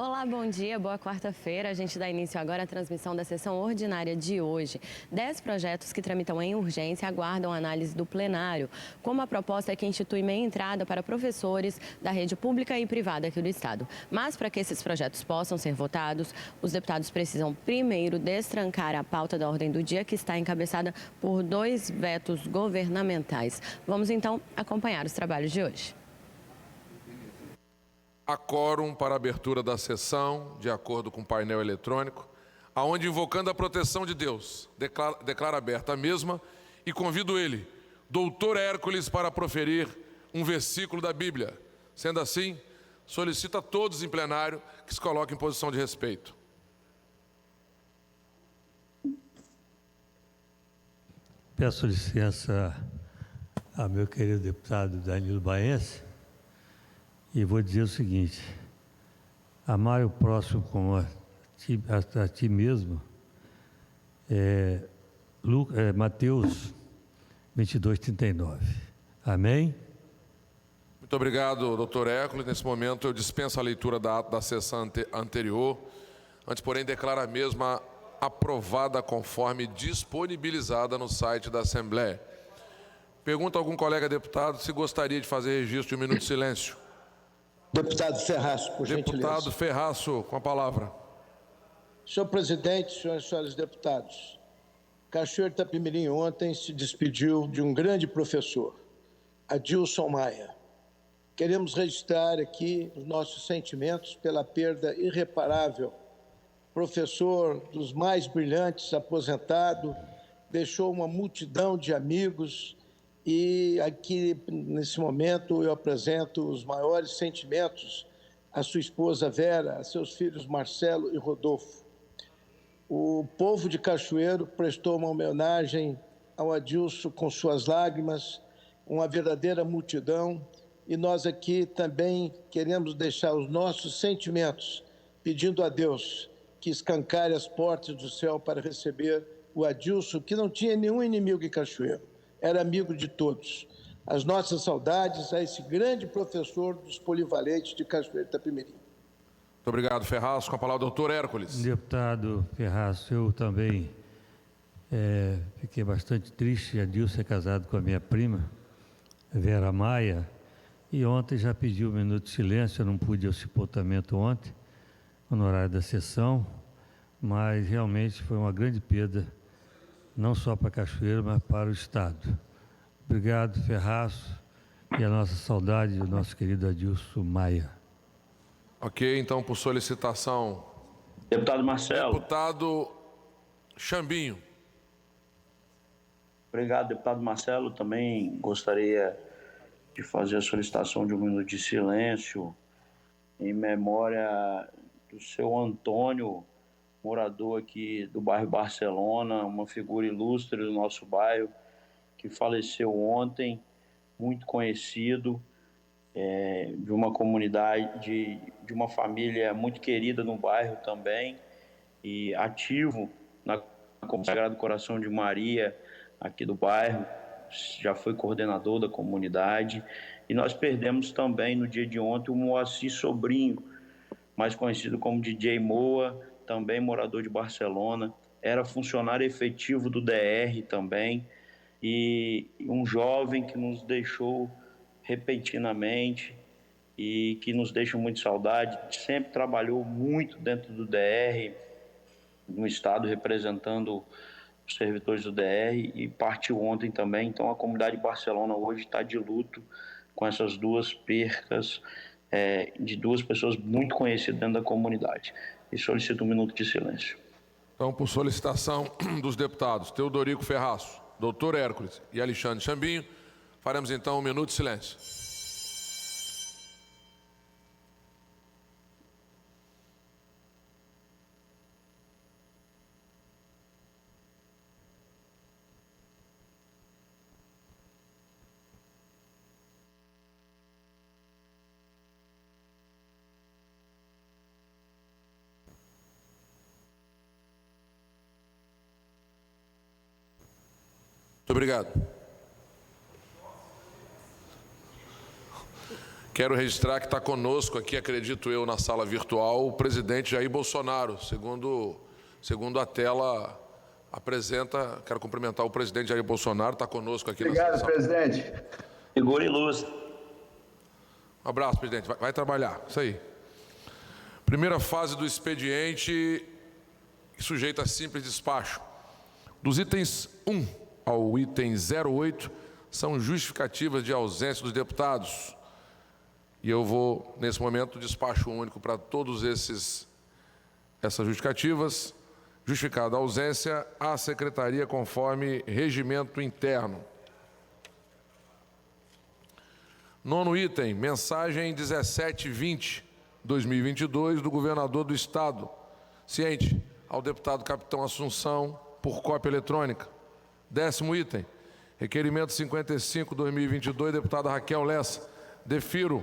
Olá, bom dia, boa quarta-feira. A gente dá início agora à transmissão da sessão ordinária de hoje. 10 projetos que tramitam em urgência aguardam análise do plenário, como a proposta que institui meia entrada para professores da rede pública e privada aqui do Estado. Mas para que esses projetos possam ser votados, os deputados precisam primeiro destrancar a pauta da ordem do dia, que está encabeçada por 2 vetos governamentais. Vamos então acompanhar os trabalhos de hoje. Há quórum para a abertura da sessão, de acordo com o painel eletrônico, aonde, invocando a proteção de Deus, declara aberta a mesma e convido ele, doutor Hércules, para proferir um versículo da Bíblia. Sendo assim, solicito a todos em plenário que se coloquem em posição de respeito. Peço licença ao meu querido deputado Danilo Baense e vou dizer o seguinte: amar o próximo como a ti mesmo, Mateus 22:39. Amém? Muito obrigado, doutor Hércules. Nesse momento eu dispenso a leitura da ata da sessão anterior. Antes, porém, declaro a mesma aprovada conforme disponibilizada no site da Assembleia. Pergunto a algum colega deputado se gostaria de fazer registro de um minuto de silêncio. Deputado Ferraz, por gentileza. Deputado Ferraz, com a palavra. Senhor presidente, senhoras e senhores deputados, Cachoeiro de Itapemirim ontem se despediu de um grande professor, Adilson Maia. Queremos registrar aqui os nossos sentimentos pela perda irreparável. Professor dos mais brilhantes, aposentado, deixou uma multidão de amigos. E aqui, nesse momento, eu apresento os maiores sentimentos à sua esposa Vera, a seus filhos Marcelo e Rodolfo. O povo de Cachoeiro prestou uma homenagem ao Adilson com suas lágrimas, uma verdadeira multidão, e nós aqui também queremos deixar os nossos sentimentos, pedindo a Deus que escancare as portas do céu para receber o Adilson, que não tinha nenhum inimigo em Cachoeiro. Era amigo de todos. As nossas saudades a esse grande professor dos polivalentes de Cachoeiro de Itapemirim. Muito obrigado, Ferraz. Com a palavra, doutor Hércules. Deputado Ferraz, eu também fiquei bastante triste. Adilson é casado com a minha prima, Vera Maia, e ontem já pedi um minuto de silêncio. Eu não pude ao sepultamento ontem, no horário da sessão, mas realmente foi uma grande perda, não só para Cachoeiro, mas para o Estado. Obrigado, Ferraz, e a nossa saudade do nosso querido Adilson Maia. Ok, então, por solicitação... Deputado Marcelo. Deputado Chambinho. Obrigado, deputado Marcelo. Também gostaria de fazer a solicitação de um minuto de silêncio em memória do seu Antônio, morador aqui do bairro Barcelona, uma figura ilustre do nosso bairro, que faleceu ontem, muito conhecido, de uma comunidade, de uma família muito querida no bairro também, e ativo na Sagrado Coração de Maria, aqui do bairro, já foi coordenador da comunidade. E nós perdemos também, no dia de ontem, o Moacir Sobrinho, mais conhecido como DJ Moa, também morador de Barcelona, era funcionário efetivo do DR também, e um jovem que nos deixou repentinamente e que nos deixa muito saudade. Sempre trabalhou muito dentro do DR, no Estado, representando os servidores do DR, e partiu ontem também. Então a comunidade de Barcelona hoje está de luto com essas duas percas de duas pessoas muito conhecidas dentro da comunidade. E solicito um minuto de silêncio. Então, por solicitação dos deputados Teodorico Ferraz, doutor Hércules e Alexandre Chambinho, faremos então um minuto de silêncio. Muito obrigado. Quero registrar que está conosco aqui, acredito eu, na sala virtual, o presidente Jair Bolsonaro. Segundo a tela apresenta, quero cumprimentar o presidente Jair Bolsonaro, está conosco aqui. Obrigado, na sala. presidente. Figura ilustre. Um abraço, presidente. Vai trabalhar. Isso aí. Primeira fase do expediente, sujeita a simples despacho. Dos itens 1 ao item 08, são justificativas de ausência dos deputados. E eu vou, nesse momento, despacho único para todos essas justificativas. Justificada a ausência, a secretaria conforme regimento interno. Nono item, mensagem 1720/2022 do governador do Estado, ciente ao deputado Capitão Assunção, por cópia eletrônica. Décimo item, requerimento 55/2022, deputada Raquel Lessa, defiro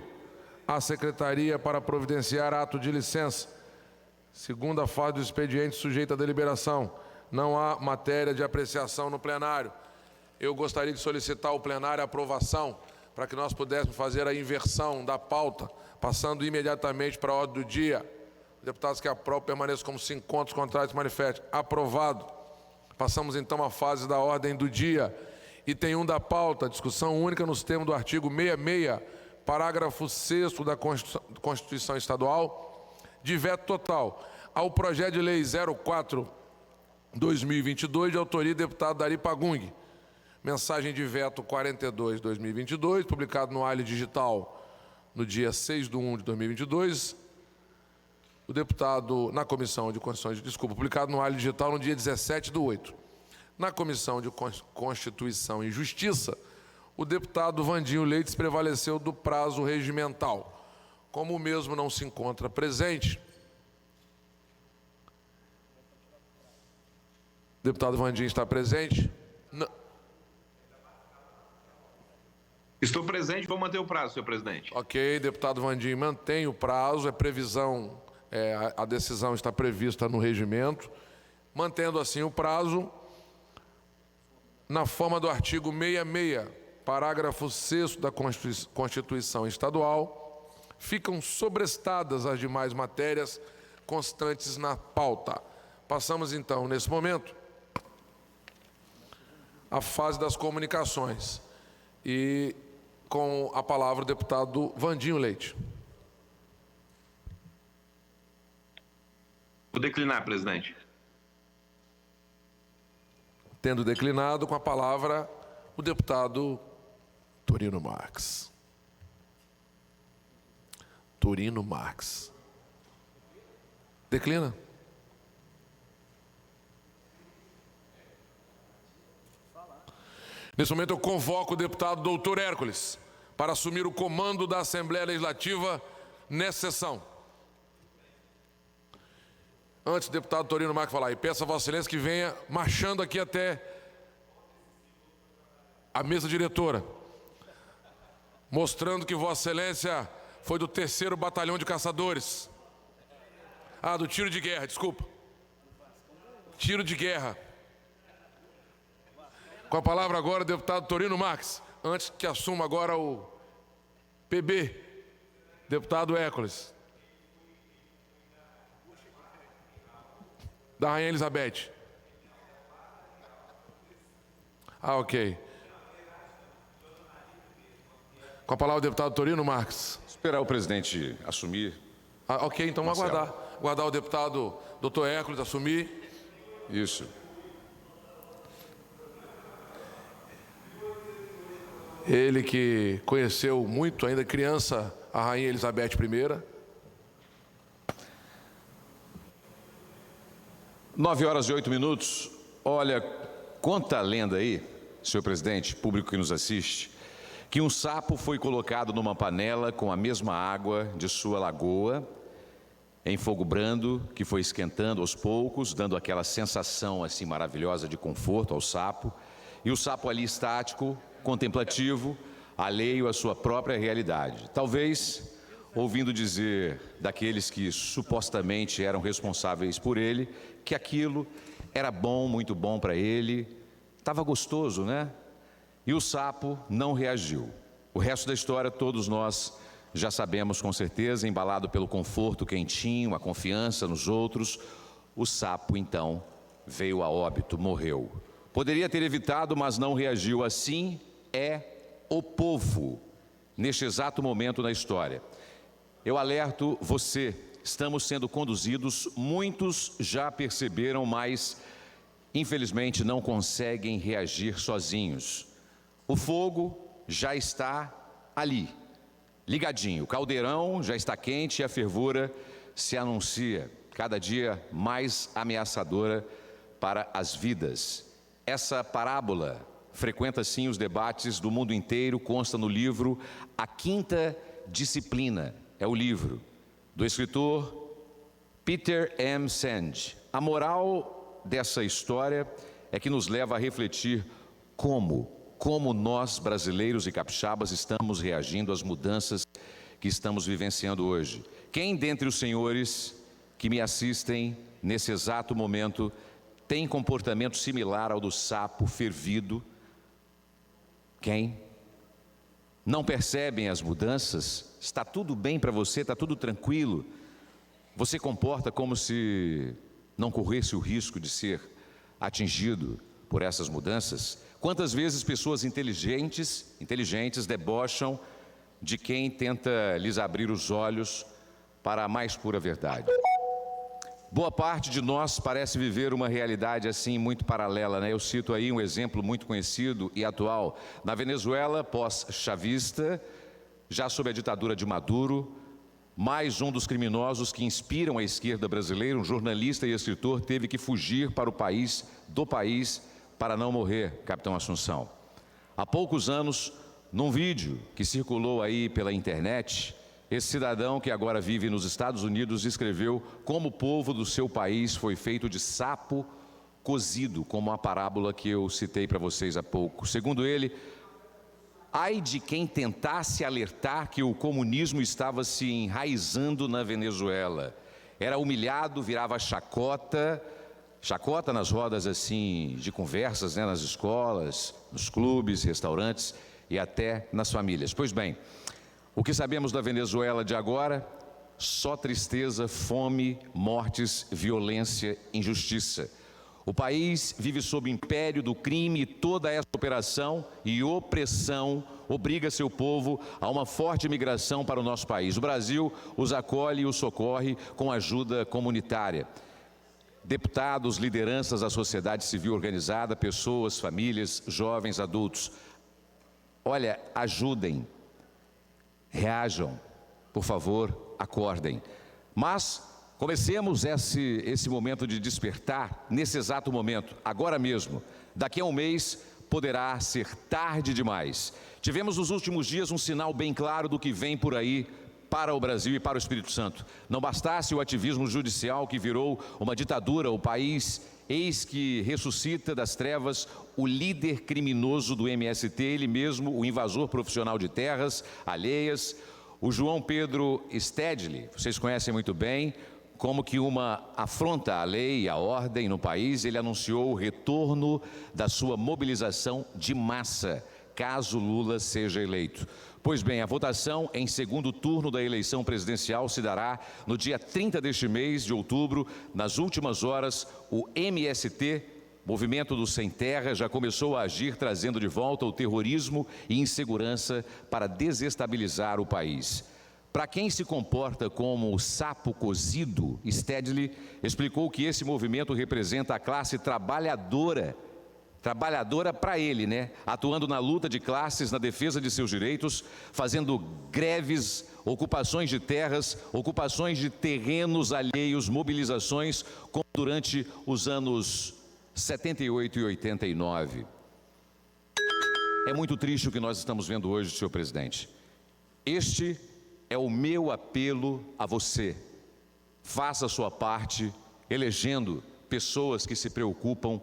à secretaria para providenciar ato de licença. Segunda fase do expediente sujeita à deliberação. Não há matéria de apreciação no plenário. Eu gostaria de solicitar ao plenário a aprovação para que nós pudéssemos fazer a inversão da pauta, passando imediatamente para a ordem do dia. Deputados que aprovam permaneçam como se encontros contrários manifestem. Aprovado. Passamos então à fase da ordem do dia. Item 1 da pauta, discussão única nos termos do artigo 66, parágrafo 6º da Constituição Estadual, de veto total ao projeto de lei 04/2022, de autoria do deputado Dari Pagung. Mensagem de veto 42/2022, publicado no Aile Digital no dia 6/1/2022. O deputado, na Comissão de Constituição, publicado no Aile Digital no dia 17/8. Na Comissão de Constituição e Justiça, o deputado Vandinho Leite prevaleceu do prazo regimental. Como o mesmo não se encontra presente, o deputado Vandinho está presente? Não. Estou presente, vou manter o prazo, senhor presidente. Ok, deputado Vandinho mantém o prazo, previsão, a decisão está prevista no regimento. Mantendo assim o prazo, na forma do artigo 66, parágrafo 6º da Constituição Estadual, ficam sobrestadas as demais matérias constantes na pauta. Passamos então, nesse momento, à fase das comunicações. E com a palavra o deputado Vandinho Leite. Vou declinar, presidente. Tendo declinado, com a palavra o deputado Torino Marques. Torino Marques. Declina? Nesse momento eu convoco o deputado doutor Hércules para assumir o comando da Assembleia Legislativa nessa sessão. Antes do deputado Torino Marques falar, e peço a Vossa Excelência que venha marchando aqui até a mesa diretora, mostrando que Vossa Excelência foi do 3º Batalhão de Caçadores. Do tiro de guerra, desculpa. Tiro de guerra. Com a palavra agora o deputado Torino Marques, antes que assuma agora o PB, deputado Hércules. Da Rainha Elizabeth. Ok. Com a palavra o deputado Torino Marques. Esperar o presidente assumir. Ok, então vamos aguardar. Aguardar o deputado doutor Hércules assumir. Isso. Ele que conheceu muito, ainda criança, a Rainha Elizabeth I. 9h08. Olha, conta a lenda aí, senhor presidente, público que nos assiste, que um sapo foi colocado numa panela com a mesma água de sua lagoa, em fogo brando, que foi esquentando aos poucos, dando aquela sensação assim maravilhosa de conforto ao sapo, e o sapo ali estático, contemplativo, alheio à sua própria realidade. Talvez ouvindo dizer daqueles que supostamente eram responsáveis por ele, que aquilo era bom, muito bom para ele, estava gostoso, né? E o sapo não reagiu. O resto da história todos nós já sabemos com certeza, embalado pelo conforto quentinho, a confiança nos outros, o sapo então veio a óbito, morreu. Poderia ter evitado, mas não reagiu. Assim é o povo neste exato momento na história. Eu alerto você, estamos sendo conduzidos, muitos já perceberam, mas infelizmente não conseguem reagir sozinhos. O fogo já está ali, ligadinho, o caldeirão já está quente e a fervura se anuncia cada dia mais ameaçadora para as vidas. Essa parábola frequenta sim os debates do mundo inteiro, consta no livro A Quinta Disciplina, é o livro do escritor Peter M. Senge. A moral dessa história é que nos leva a refletir como nós, brasileiros e capixabas, estamos reagindo às mudanças que estamos vivenciando hoje. Quem dentre os senhores que me assistem nesse exato momento tem comportamento similar ao do sapo fervido? Quem? Não percebem as mudanças? Está tudo bem para você? Está tudo tranquilo? Você comporta como se não corresse o risco de ser atingido por essas mudanças? Quantas vezes pessoas inteligentes debocham de quem tenta lhes abrir os olhos para a mais pura verdade? Boa parte de nós parece viver uma realidade assim muito paralela, né? Eu cito aí um exemplo muito conhecido e atual. Na Venezuela, pós-chavista, já sob a ditadura de Maduro, mais um dos criminosos que inspiram a esquerda brasileira, um jornalista e escritor, teve que fugir para o país, para não morrer, capitão Assunção. Há poucos anos, num vídeo que circulou aí pela internet, esse cidadão que agora vive nos Estados Unidos escreveu como o povo do seu país foi feito de sapo cozido, como a parábola que eu citei para vocês há pouco. Segundo ele, ai de quem tentasse alertar que o comunismo estava se enraizando na Venezuela. Era humilhado, virava chacota nas rodas assim de conversas, né, nas escolas, nos clubes, restaurantes e até nas famílias. Pois bem, o que sabemos da Venezuela de agora? Só tristeza, fome, mortes, violência, injustiça. O país vive sob o império do crime e toda essa operação e opressão obriga seu povo a uma forte migração para o nosso país. O Brasil os acolhe e os socorre com ajuda comunitária. Deputados, lideranças da sociedade civil organizada, pessoas, famílias, jovens, adultos. Olha, ajudem. Reajam, por favor, acordem. Mas comecemos esse momento de despertar nesse exato momento, agora mesmo. Daqui a um mês poderá ser tarde demais. Tivemos nos últimos dias um sinal bem claro do que vem por aí para o Brasil e para o Espírito Santo. Não bastasse o ativismo judicial que virou uma ditadura, o país, eis que ressuscita das trevas o líder criminoso do MST, ele mesmo, o invasor profissional de terras alheias, o João Pedro Stedley. Vocês conhecem muito bem, como que uma afronta à lei e à ordem no país, ele anunciou o retorno da sua mobilização de massa, caso Lula seja eleito. Pois bem, a votação em segundo turno da eleição presidencial se dará no dia 30 deste mês de outubro. Nas últimas horas, o MST, Movimento do Sem Terra, já começou a agir, trazendo de volta o terrorismo e insegurança para desestabilizar o país. Para quem se comporta como o sapo cozido, Stedley explicou que esse movimento representa a classe trabalhadora para ele, né? Atuando na luta de classes, na defesa de seus direitos, fazendo greves, ocupações de terras, ocupações de terrenos alheios, mobilizações, como durante os anos 78 e 89. É muito triste o que nós estamos vendo hoje, senhor presidente. Este é o meu apelo a você. Faça a sua parte, elegendo pessoas que se preocupam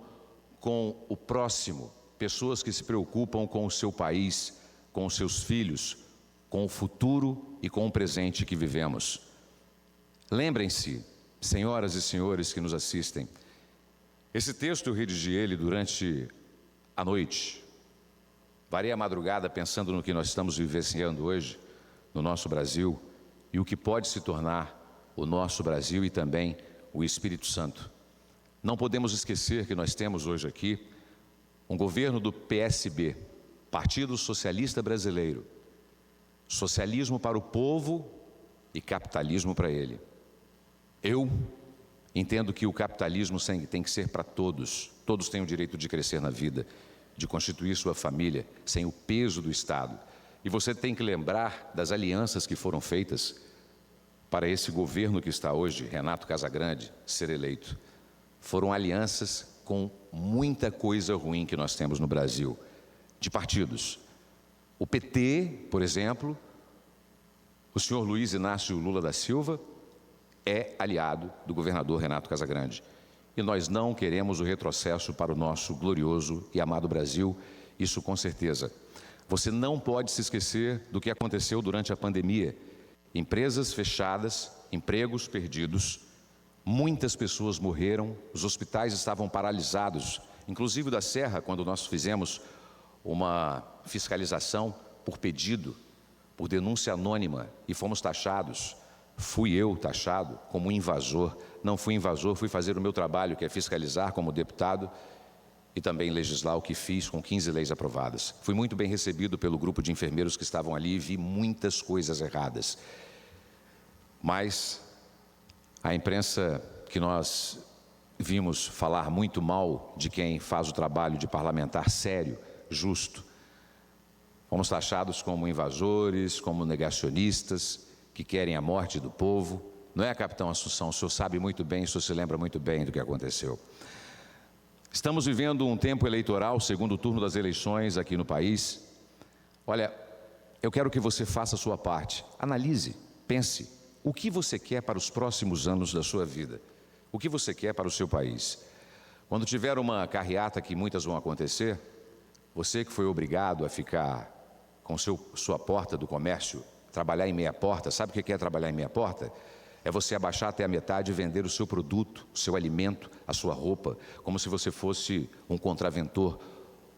com o próximo, pessoas que se preocupam com o seu país, com os seus filhos, com o futuro e com o presente que vivemos. Lembrem-se, senhoras e senhores que nos assistem, esse texto eu redigi ele durante a noite. Varei a madrugada pensando no que nós estamos vivenciando hoje, no nosso Brasil e o que pode se tornar o nosso Brasil e também o Espírito Santo. Não podemos esquecer que nós temos hoje aqui um governo do PSB, Partido Socialista Brasileiro, socialismo para o povo e capitalismo para ele. Eu entendo que o capitalismo tem que ser para todos. Todos têm o direito de crescer na vida, de constituir sua família, sem o peso do Estado. E você tem que lembrar das alianças que foram feitas para esse governo que está hoje, Renato Casagrande, ser eleito. Foram alianças com muita coisa ruim que nós temos no Brasil, de partidos. O PT, por exemplo, o senhor Luiz Inácio Lula da Silva é aliado do governador Renato Casagrande. E nós não queremos o retrocesso para o nosso glorioso e amado Brasil, isso com certeza. Você não pode se esquecer do que aconteceu durante a pandemia. Empresas fechadas, empregos perdidos, muitas pessoas morreram, os hospitais estavam paralisados, inclusive da Serra, quando nós fizemos uma fiscalização por pedido, por denúncia anônima, e fomos taxados. Fui eu taxado como invasor. Não fui invasor, fui fazer o meu trabalho, que é fiscalizar como deputado e também legislar, o que fiz com 15 leis aprovadas. Fui muito bem recebido pelo grupo de enfermeiros que estavam ali e vi muitas coisas erradas. Mas a imprensa que nós vimos falar muito mal de quem faz o trabalho de parlamentar sério, justo. Fomos taxados como invasores, como negacionistas, que querem a morte do povo. Não é, capitão Assunção? O senhor sabe muito bem, o senhor se lembra muito bem do que aconteceu. Estamos vivendo um tempo eleitoral, segundo turno das eleições aqui no país. Olha, eu quero que você faça a sua parte. Analise, pense, o que você quer para os próximos anos da sua vida? O que você quer para o seu país? Quando tiver uma carreata, que muitas vão acontecer, você que foi obrigado a ficar com sua porta do comércio, trabalhar em meia porta, sabe o que é trabalhar em meia porta? É você abaixar até a metade e vender o seu produto, o seu alimento, a sua roupa, como se você fosse um contraventor,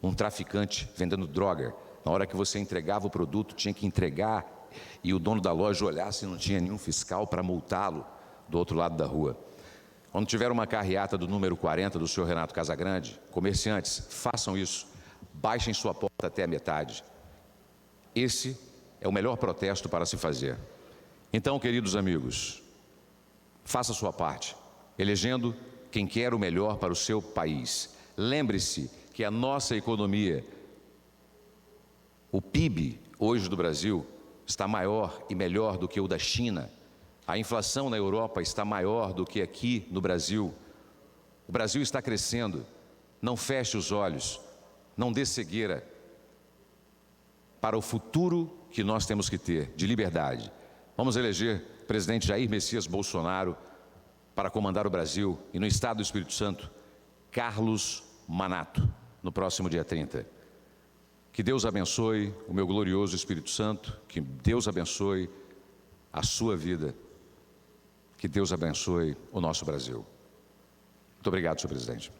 um traficante vendendo droga. Na hora que você entregava o produto, tinha que entregar e o dono da loja olhar se não tinha nenhum fiscal para multá-lo do outro lado da rua. Quando tiver uma carreata do número 40 do senhor Renato Casagrande, comerciantes, façam isso, baixem sua porta até a metade. Esse é o melhor protesto para se fazer. Então, queridos amigos, faça a sua parte, elegendo quem quer o melhor para o seu país. Lembre-se que a nossa economia, o PIB hoje do Brasil, está maior e melhor do que o da China. A inflação na Europa está maior do que aqui no Brasil. O Brasil está crescendo. Não feche os olhos, não dê cegueira para o futuro que nós temos que ter, de liberdade. Vamos eleger o presidente Jair Messias Bolsonaro para comandar o Brasil e no estado do Espírito Santo, Carlos Manato, no próximo dia 30. Que Deus abençoe o meu glorioso Espírito Santo, que Deus abençoe a sua vida, que Deus abençoe o nosso Brasil. Muito obrigado, senhor presidente.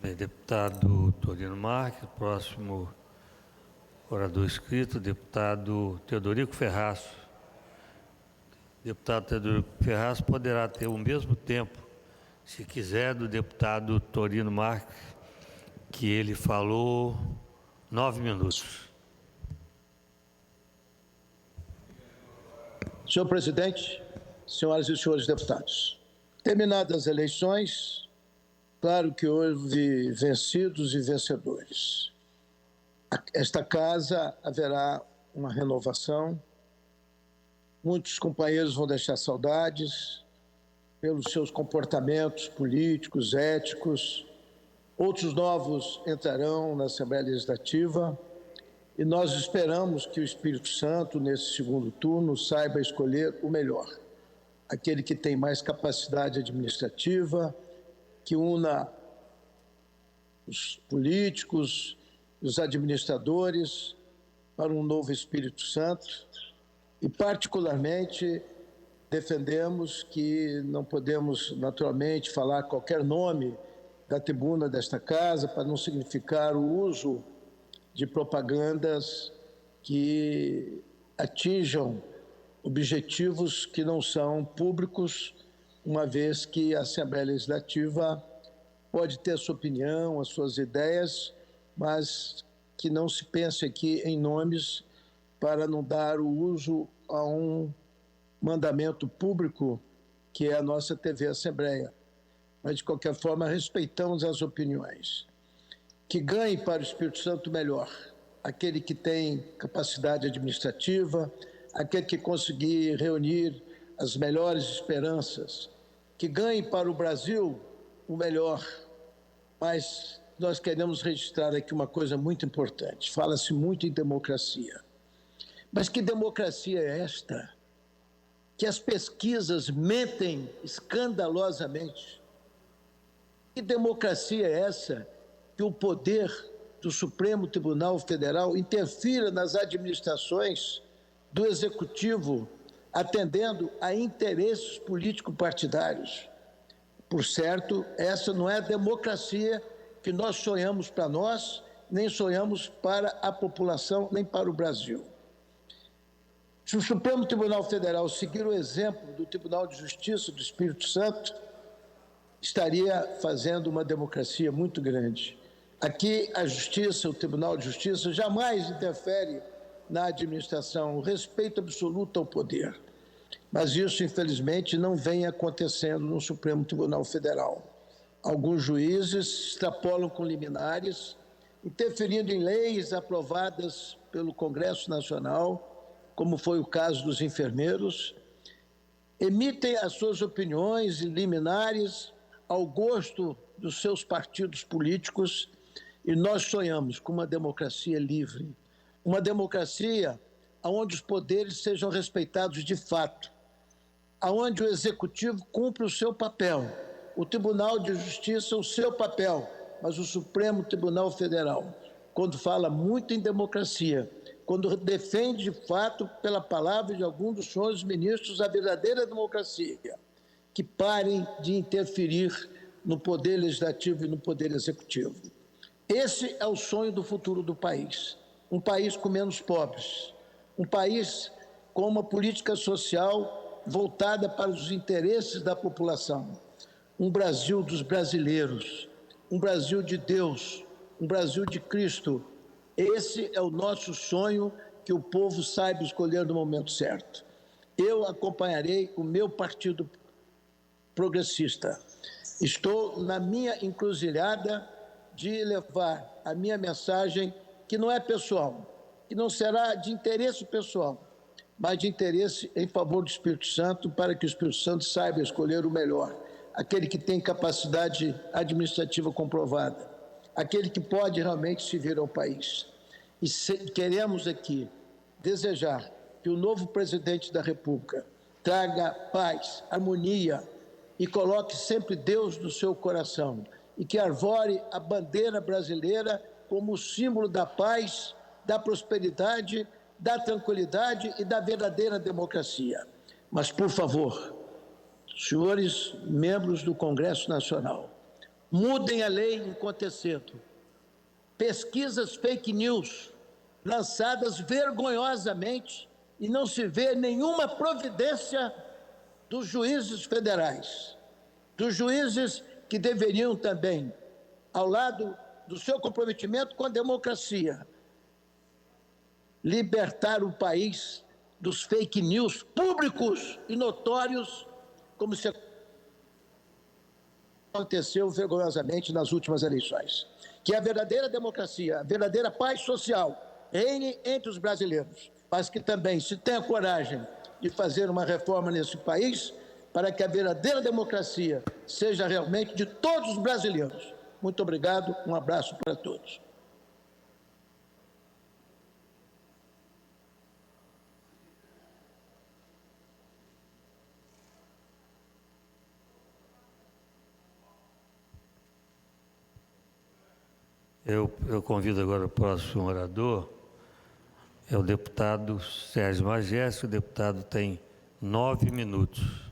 Bem, deputado Torino Marques, próximo orador escrito, deputado Teodorico Ferraz. Deputado Teodorico Ferraz poderá ter o mesmo tempo, se quiser, do deputado Torino Marques, que ele falou 9 minutos. Senhor presidente, senhoras e senhores deputados, terminadas as eleições, claro que houve vencidos e vencedores. Esta casa haverá uma renovação. Muitos companheiros vão deixar saudades pelos seus comportamentos políticos, éticos. Outros novos entrarão na Assembleia Legislativa e nós esperamos que o Espírito Santo, nesse segundo turno, saiba escolher o melhor. Aquele que tem mais capacidade administrativa, que una os políticos, os administradores para um novo Espírito Santo e, particularmente, defendemos que não podemos, naturalmente, falar qualquer nome da tribuna desta casa para não significar o uso de propagandas que atinjam objetivos que não são públicos, uma vez que a Assembleia Legislativa pode ter a sua opinião, as suas ideias, mas que não se pense aqui em nomes para não dar o uso a um mandamento público que é a nossa TV Assembleia. Mas, de qualquer forma, respeitamos as opiniões. Que ganhe para o Espírito Santo melhor, aquele que tem capacidade administrativa, aquele que conseguir reunir as melhores esperanças, que ganhe para o Brasil o melhor. Mas nós queremos registrar aqui uma coisa muito importante. Fala-se muito em democracia. Mas que democracia é esta? Que as pesquisas mentem escandalosamente. Que democracia é essa? Que o poder do Supremo Tribunal Federal interfira nas administrações do Executivo, atendendo a interesses político-partidários. Por certo, essa não é a democracia que nós sonhamos para nós, nem sonhamos para a população, nem para o Brasil. Se o Supremo Tribunal Federal seguir o exemplo do Tribunal de Justiça do Espírito Santo, estaria fazendo uma democracia muito grande. Aqui, a Justiça, o Tribunal de Justiça, jamais interfere na administração, o respeito absoluto ao poder. Mas isso, infelizmente, não vem acontecendo no Supremo Tribunal Federal. Alguns juízes extrapolam com liminares, interferindo em leis aprovadas pelo Congresso Nacional, como foi o caso dos enfermeiros, emitem as suas opiniões liminares ao gosto dos seus partidos políticos, e nós sonhamos com uma democracia livre, uma democracia onde os poderes sejam respeitados de fato, onde o Executivo cumpre o seu papel, o Tribunal de Justiça o seu papel, mas o Supremo Tribunal Federal, quando fala muito em democracia, quando defende de fato, pela palavra de algum dos senhores ministros, a verdadeira democracia, que parem de interferir no poder legislativo e no poder executivo. Esse é o sonho do futuro do país. Um país com menos pobres, um país com uma política social voltada para os interesses da população, um Brasil dos brasileiros, um Brasil de Deus, um Brasil de Cristo. Esse é o nosso sonho, que o povo saiba escolher no momento certo. Eu acompanharei o meu partido progressista. Estou na minha encruzilhada de levar a minha mensagem, que não é pessoal, que não será de interesse pessoal, mas de interesse em favor do Espírito Santo, para que o Espírito Santo saiba escolher o melhor, aquele que tem capacidade administrativa comprovada, aquele que pode realmente servir ao país. E queremos aqui desejar que o novo presidente da República traga paz, harmonia e coloque sempre Deus no seu coração, e que arvore a bandeira brasileira como símbolo da paz, da prosperidade, da tranquilidade e da verdadeira democracia. Mas, por favor, senhores membros do Congresso Nacional, mudem a lei enquanto é cedo. Pesquisas fake news lançadas vergonhosamente, e não se vê nenhuma providência dos juízes federais, dos juízes que deveriam também, ao lado do seu comprometimento com a democracia, libertar o país dos fake news públicos e notórios, como se aconteceu vergonhosamente nas últimas eleições. Que a verdadeira democracia, a verdadeira paz social reine entre os brasileiros, mas que também se tenha coragem de fazer uma reforma nesse país, para que a verdadeira democracia seja realmente de todos os brasileiros. Muito obrigado, um abraço para todos. Eu convido agora o próximo orador, é o deputado Sérgio Magés. O deputado tem 9 minutos.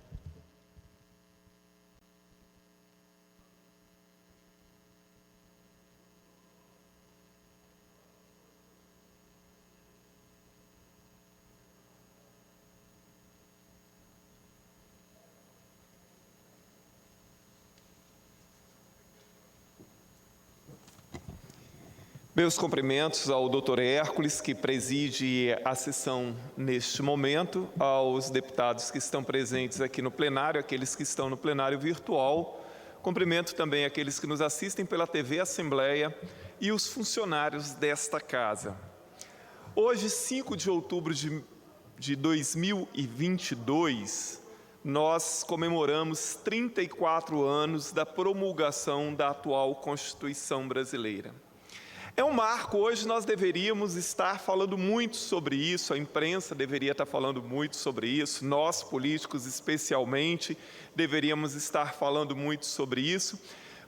Meus cumprimentos ao Dr. Hércules, que preside a sessão neste momento, aos deputados que estão presentes aqui no plenário, aqueles que estão no plenário virtual. Cumprimento também aqueles que nos assistem pela TV Assembleia e os funcionários desta casa. Hoje, 5 de outubro de 2022, nós comemoramos 34 anos da promulgação da atual Constituição brasileira. É um marco, hoje nós deveríamos estar falando muito sobre isso, a imprensa deveria estar falando muito sobre isso, nós políticos especialmente deveríamos estar falando muito sobre isso,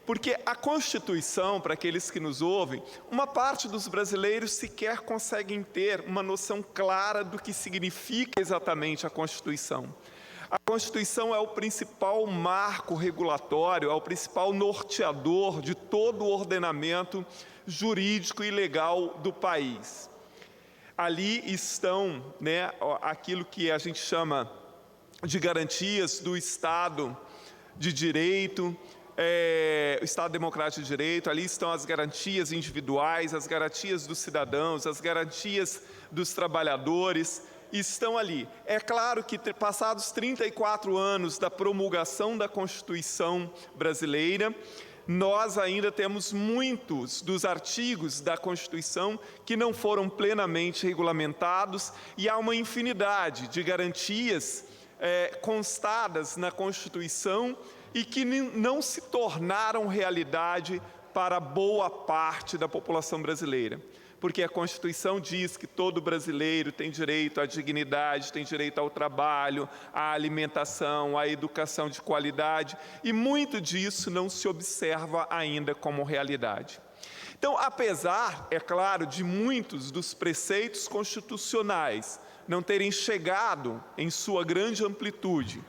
porque a Constituição, para aqueles que nos ouvem, uma parte dos brasileiros sequer conseguem ter uma noção clara do que significa exatamente a Constituição. A Constituição é o principal marco regulatório, é o principal norteador de todo o ordenamento jurídico e legal do país. Ali estão, aquilo que a gente chama de garantias do Estado de Direito, o Estado Democrático de Direito, ali estão as garantias individuais, as garantias dos cidadãos, as garantias dos trabalhadores, estão ali. É claro que, passados 34 anos da promulgação da Constituição brasileira, nós ainda temos muitos dos artigos da Constituição que não foram plenamente regulamentados e há uma infinidade de garantias constadas na Constituição e que não se tornaram realidade para boa parte da população brasileira. Porque a Constituição diz que todo brasileiro tem direito à dignidade, tem direito ao trabalho, à alimentação, à educação de qualidade, e muito disso não se observa ainda como realidade. Então, apesar, é claro, de muitos dos preceitos constitucionais não terem chegado em sua grande amplitude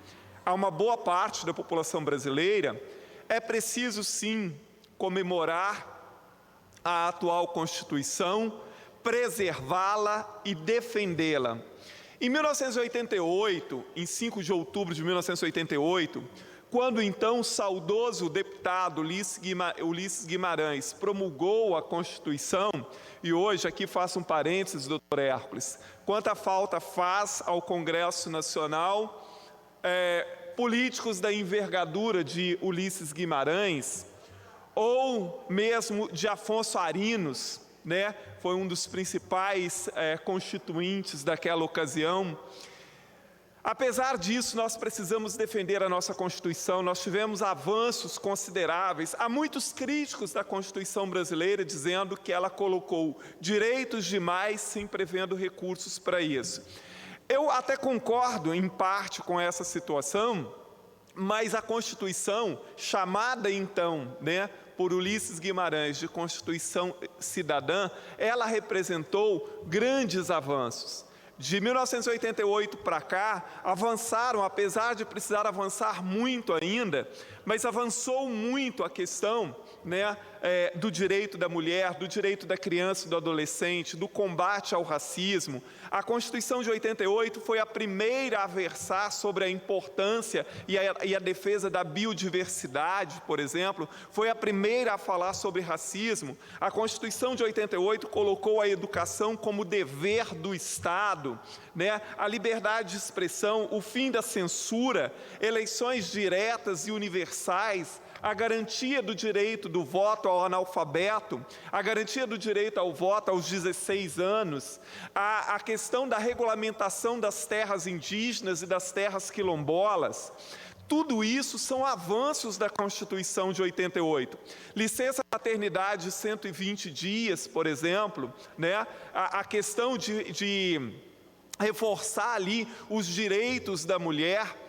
a uma boa parte da população brasileira, é preciso sim comemorar a atual Constituição, preservá-la e defendê-la. Em 1988, em 5 de outubro de 1988, quando então o saudoso deputado Ulisses Guimarães promulgou a Constituição, e hoje aqui faço um parênteses, doutor Hércules, quanta falta faz ao Congresso Nacional políticos da envergadura de Ulisses Guimarães, ou mesmo de Afonso Arinos, foi um dos principais constituintes daquela ocasião. Apesar disso, nós precisamos defender a nossa Constituição, nós tivemos avanços consideráveis. Há muitos críticos da Constituição brasileira dizendo que ela colocou direitos demais sem prevendo recursos para isso. Eu até concordo em parte com essa situação, mas a Constituição, chamada então, por Ulisses Guimarães de Constituição Cidadã, ela representou grandes avanços. De 1988 para cá, avançaram, apesar de precisar avançar muito ainda, mas avançou muito a questão do direito da mulher, do direito da criança e do adolescente, do combate ao racismo. A Constituição de 88 foi a primeira a versar sobre a importância e a defesa da biodiversidade, por exemplo, foi a primeira a falar sobre racismo. A Constituição de 88 colocou a educação como dever do Estado, a liberdade de expressão, o fim da censura, eleições diretas e universais, a garantia do direito do voto ao analfabeto, a garantia do direito ao voto aos 16 anos, a questão da regulamentação das terras indígenas e das terras quilombolas. Tudo isso são avanços da Constituição de 88. Licença paternidade de 120 dias, por exemplo, a questão de reforçar ali os direitos da mulher,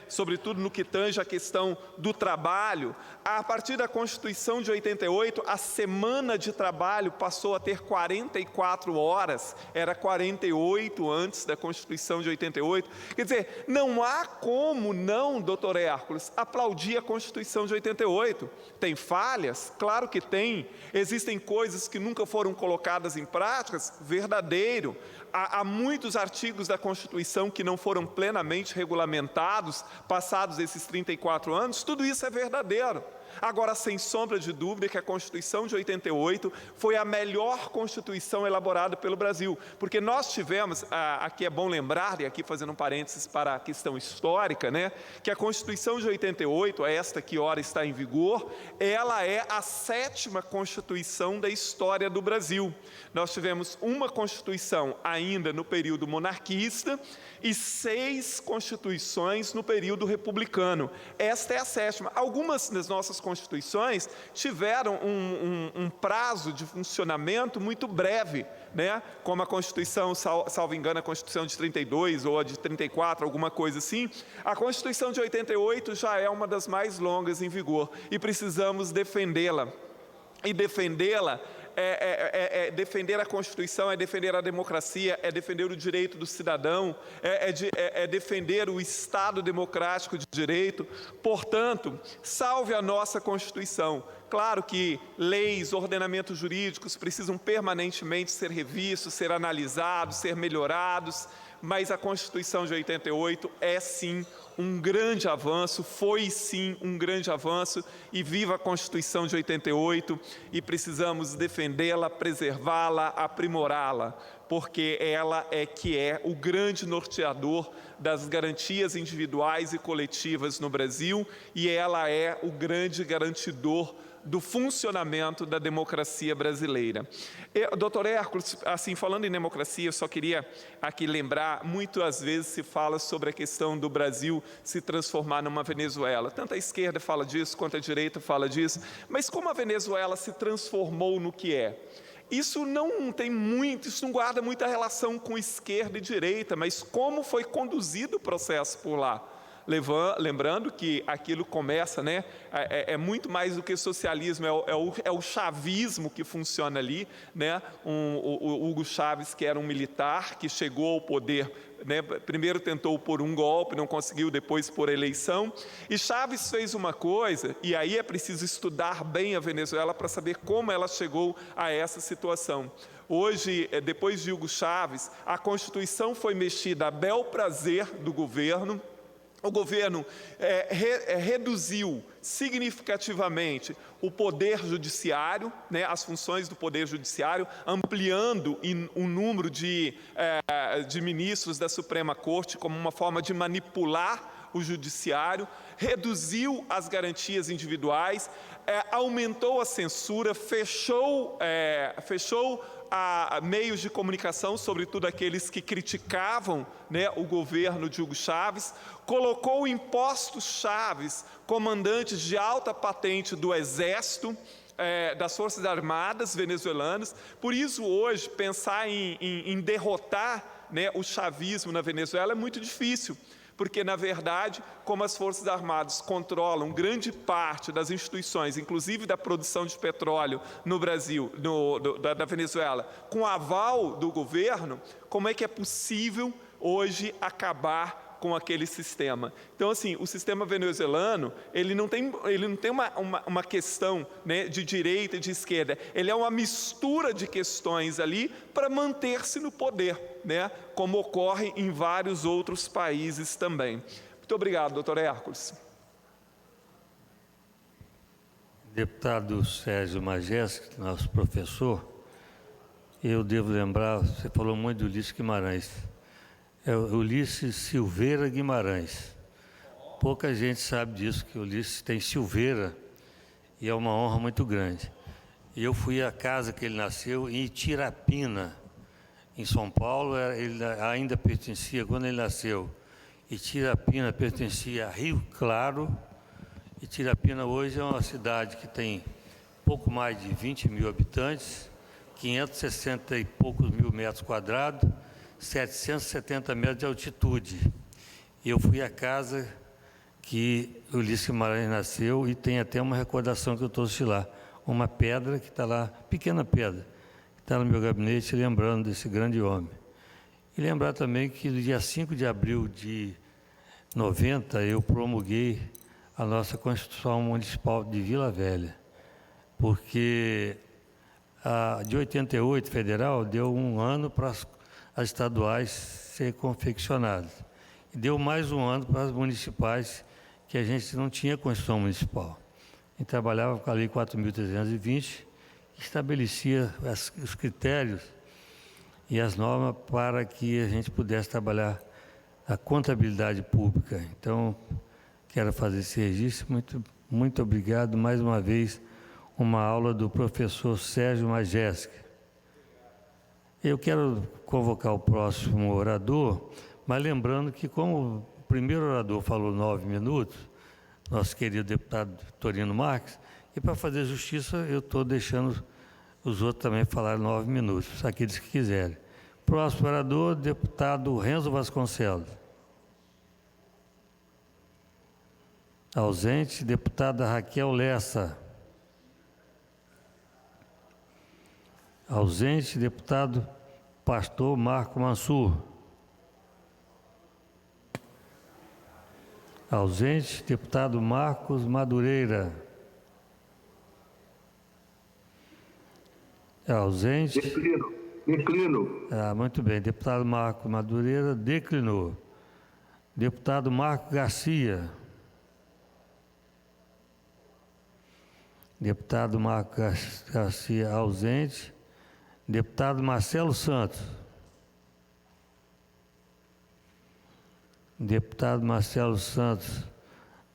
sobretudo no que tange a questão do trabalho. A partir da Constituição de 88, a semana de trabalho passou a ter 44 horas, era 48 antes da Constituição de 88. Quer dizer, não há como não, doutor Hércules, aplaudir a Constituição de 88. Tem falhas? Claro que tem. Existem coisas que nunca foram colocadas em práticas? Verdadeiro. Há muitos artigos da Constituição que não foram plenamente regulamentados, passados esses 34 anos, tudo isso é verdadeiro. Agora, sem sombra de dúvida que a Constituição de 88 foi a melhor Constituição elaborada pelo Brasil, porque nós tivemos, aqui é bom lembrar, e aqui fazendo um parênteses para a questão histórica, né, que a Constituição de 88, esta que ora está em vigor, ela é a 7ª Constituição da história do Brasil. Nós tivemos uma Constituição ainda no período monarquista e 6 constituições no período republicano. Esta é a 7ª. Algumas das nossas constituições tiveram um prazo de funcionamento muito breve, né? Como a Constituição, salvo engano, a Constituição de 32 ou a de 34, alguma coisa assim. A Constituição de 88 já é uma das mais longas em vigor e precisamos defendê-la. E defendê-la defender a Constituição, é defender a democracia, é defender o direito do cidadão, é defender o Estado democrático de direito. Portanto, salve a nossa Constituição. Claro que leis, ordenamentos jurídicos precisam permanentemente ser revistos, ser analisados, ser melhorados, mas a Constituição de 88 é sim um grande avanço, foi sim um grande avanço, e viva a Constituição de 88, e precisamos defendê-la, preservá-la, aprimorá-la, porque ela é que é o grande norteador das garantias individuais e coletivas no Brasil, e ela é o grande garantidor do funcionamento da democracia brasileira. Doutor Hércules, assim, falando em democracia, eu só queria aqui lembrar, muitas vezes se fala sobre a questão do Brasil se transformar numa Venezuela. Tanto a esquerda fala disso, quanto a direita fala disso, mas como a Venezuela se transformou no que é? Isso não guarda muita relação com esquerda e direita, mas como foi conduzido o processo por lá. Lembrando que aquilo começa, né, é muito mais do que socialismo, é o chavismo que funciona ali, né? O Hugo Chávez, que era um militar, que chegou ao poder, né, primeiro tentou por um golpe, não conseguiu, depois por eleição, e Chávez fez uma coisa, e aí é preciso estudar bem a Venezuela para saber como ela chegou a essa situação. Hoje, depois de Hugo Chávez, a Constituição foi mexida a bel prazer do governo. O governo reduziu significativamente o poder judiciário, né, as funções do poder judiciário, ampliando o número de ministros da Suprema Corte como uma forma de manipular o judiciário, reduziu as garantias individuais, aumentou a censura, fechou a meios de comunicação, sobretudo aqueles que criticavam, né, o governo de Hugo Chávez, colocou impostos Chávez, comandantes de alta patente do Exército, das Forças Armadas venezuelanas. Por isso, hoje, pensar em derrotar, né, o chavismo na Venezuela é muito difícil, porque, na verdade, como as Forças Armadas controlam grande parte das instituições, inclusive da produção de petróleo no Brasil, da Venezuela, com aval do governo, como é que é possível hoje acabar com aquele sistema? Então, assim, o sistema venezuelano, ele não tem uma questão, né, de direita e de esquerda, ele é uma mistura de questões ali para manter-se no poder, né, como ocorre em vários outros países também. Muito obrigado, doutor Hércules. Deputado Sérgio Majeski, nosso professor, eu devo lembrar, você falou muito do Ulisses Guimarães. É o Ulisses Silveira Guimarães. Pouca gente sabe disso, que o Ulisses tem Silveira, e é uma honra muito grande. E eu fui à casa que ele nasceu, em Itirapina, em São Paulo. Ele ainda pertencia, quando ele nasceu, Itirapina pertencia a Rio Claro. Itirapina hoje é uma cidade que tem pouco mais de 20 mil habitantes, 560 e poucos mil metros quadrados, 770 metros de altitude. E eu fui à casa que o Ulisses Guimarães nasceu, e tem até uma recordação que eu trouxe lá, uma pedra que está lá, pequena pedra, que está no meu gabinete, lembrando desse grande homem. E lembrar também que no dia 5 de abril de 90, eu promulguei a nossa Constituição Municipal de Vila Velha, porque a de 88, federal, deu um ano para as estaduais serem confeccionadas. E deu mais um ano para as municipais, que a gente não tinha Constituição Municipal. e trabalhava com a Lei 4.320, que estabelecia os critérios e as normas para que a gente pudesse trabalhar a contabilidade pública. Então, quero fazer esse registro. Muito obrigado. Mais uma vez, uma aula do professor Sérgio Majestic. Eu quero convocar o próximo orador, mas lembrando que, como o primeiro orador falou 9 minutos, nosso querido deputado Torino Marques, e para fazer justiça, eu estou deixando os outros também falar 9 minutos, aqueles que quiserem. Próximo orador, deputado Renzo Vasconcelos. Ausente, deputada Raquel Lessa. Ausente, deputado pastor Marco Mansur. Ausente, deputado Marcos Madureira. Ausente. Declino. Muito bem. Deputado Marcos Madureira declinou. Deputado Marco Garcia. Deputado Marco Garcia ausente. Deputado Marcelo Santos. Deputado Marcelo Santos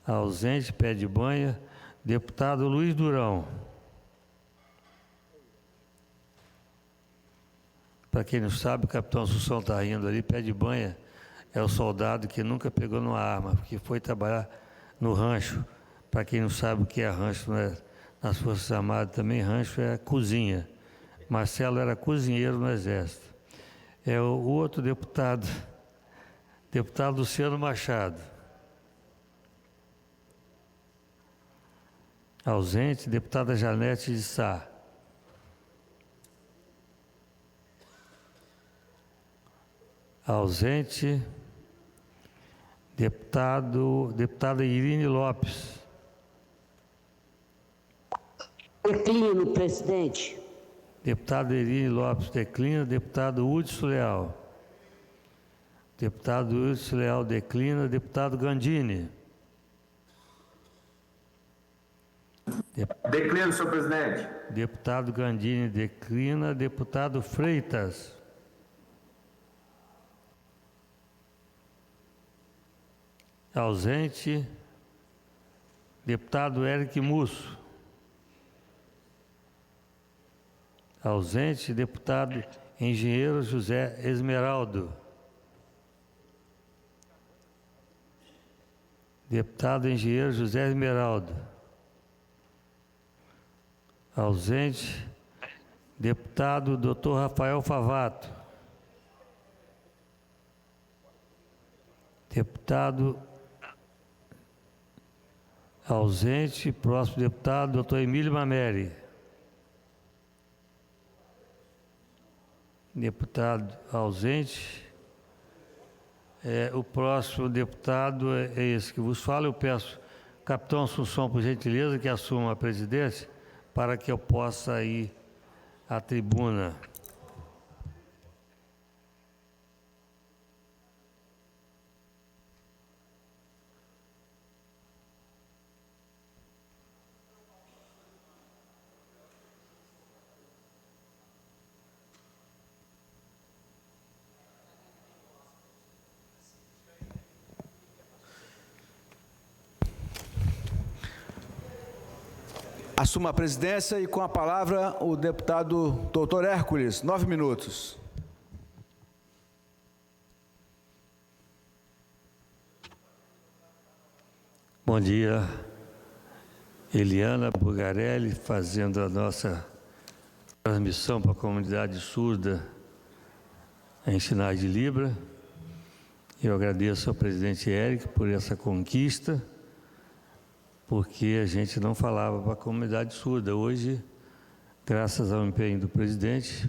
ausente, pé de banha. Deputado Luiz Durão. Para quem não sabe, o capitão Assunção está rindo ali, pé de banha é o soldado que nunca pegou numa arma, que foi trabalhar no rancho. Para quem não sabe o que é rancho, né? Nas Forças Armadas também, rancho é cozinha. Marcelo era cozinheiro no Exército. É o outro deputado, deputado Luciano Machado. Ausente, deputada Janete de Sá. Ausente, deputada Irine Lopes. Declino, presidente. Deputado Irine Lopes declina. Deputado Hudson Leal. Deputado Hudson Leal declina. Deputado Gandini. Declino, senhor presidente. Deputado Gandini declina. Deputado Freitas. Ausente. Deputado Eric Musso. Ausente, deputado engenheiro José Esmeraldo. Deputado engenheiro José Esmeraldo. Ausente, deputado Dr. Rafael Favato. Deputado ausente, próximo deputado, Dr. Emílio Mameri. Deputado ausente. O próximo deputado é esse que vos fala. Eu peço, capitão Assunção, por gentileza, que assuma a presidência para que eu possa ir à tribuna. Assuma a presidência e com a palavra o deputado Dr. Hércules, 9 minutos. Bom dia, Eliana Bugarelli, fazendo a nossa transmissão para a comunidade surda em sinais de Libra. Eu agradeço ao presidente Érico por essa conquista, porque a gente não falava para a comunidade surda. Hoje, graças ao empenho do presidente,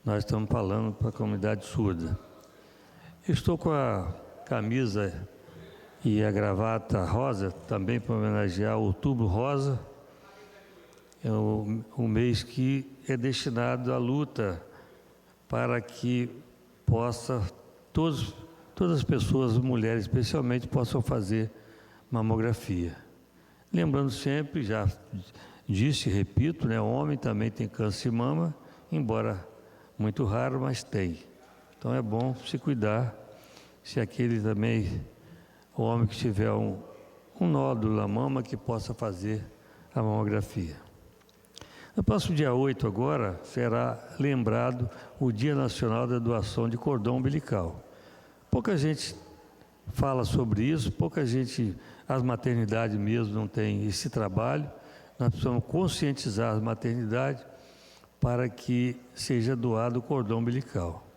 nós estamos falando para a comunidade surda. Eu estou com a camisa e a gravata rosa, também para homenagear o Outubro Rosa, é um mês que é destinado à luta para que todas as pessoas, mulheres especialmente, possam fazer mamografia. Lembrando sempre, já disse e repito, né, o homem também tem câncer de mama, embora muito raro, mas tem. Então é bom se cuidar, se aquele também, o homem que tiver um nódulo na mama, que possa fazer a mamografia. No próximo dia 8 agora, será lembrado o Dia Nacional da Doação de Cordão Umbilical. Pouca gente fala sobre isso, pouca gente, as maternidades mesmo não têm esse trabalho. Nós precisamos conscientizar as maternidades para que seja doado o cordão umbilical.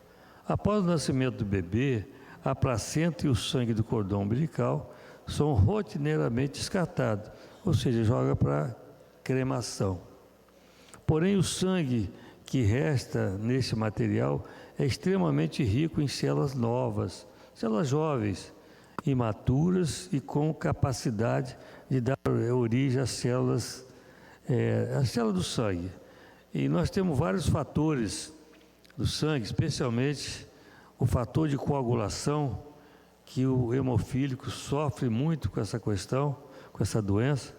Após o nascimento do bebê, a placenta e o sangue do cordão umbilical são rotineiramente descartados, ou seja, joga para cremação. Porém, o sangue que resta nesse material é extremamente rico em células novas, células jovens, imaturas e com capacidade de dar origem às células, a célula do sangue. E nós temos vários fatores do sangue, especialmente o fator de coagulação, que o hemofílico sofre muito com essa questão, com essa doença,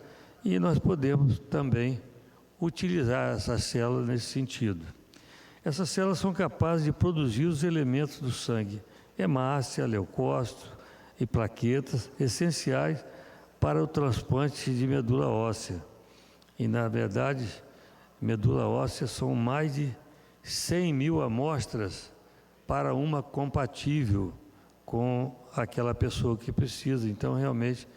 e nós podemos também utilizar essas células nesse sentido. Essas células são capazes de produzir os elementos do sangue, hemácia, leucócitos e plaquetas, essenciais para o transplante de medula óssea. E, na verdade, medula óssea são mais de 100 mil amostras para uma compatível com aquela pessoa que precisa. Então, realmente,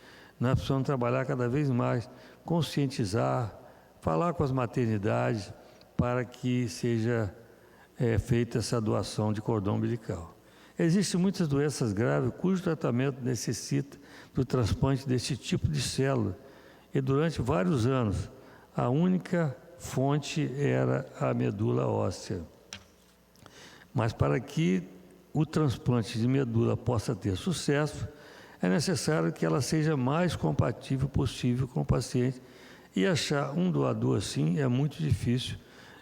nós precisamos trabalhar cada vez mais, conscientizar, falar com as maternidades para que seja feita essa doação de cordão umbilical. Existem muitas doenças graves cujo tratamento necessita do transplante desse tipo de célula. E durante vários anos, a única fonte era a medula óssea. Mas para que o transplante de medula possa ter sucesso, é necessário que ela seja mais compatível possível com o paciente. E achar um doador assim é muito difícil,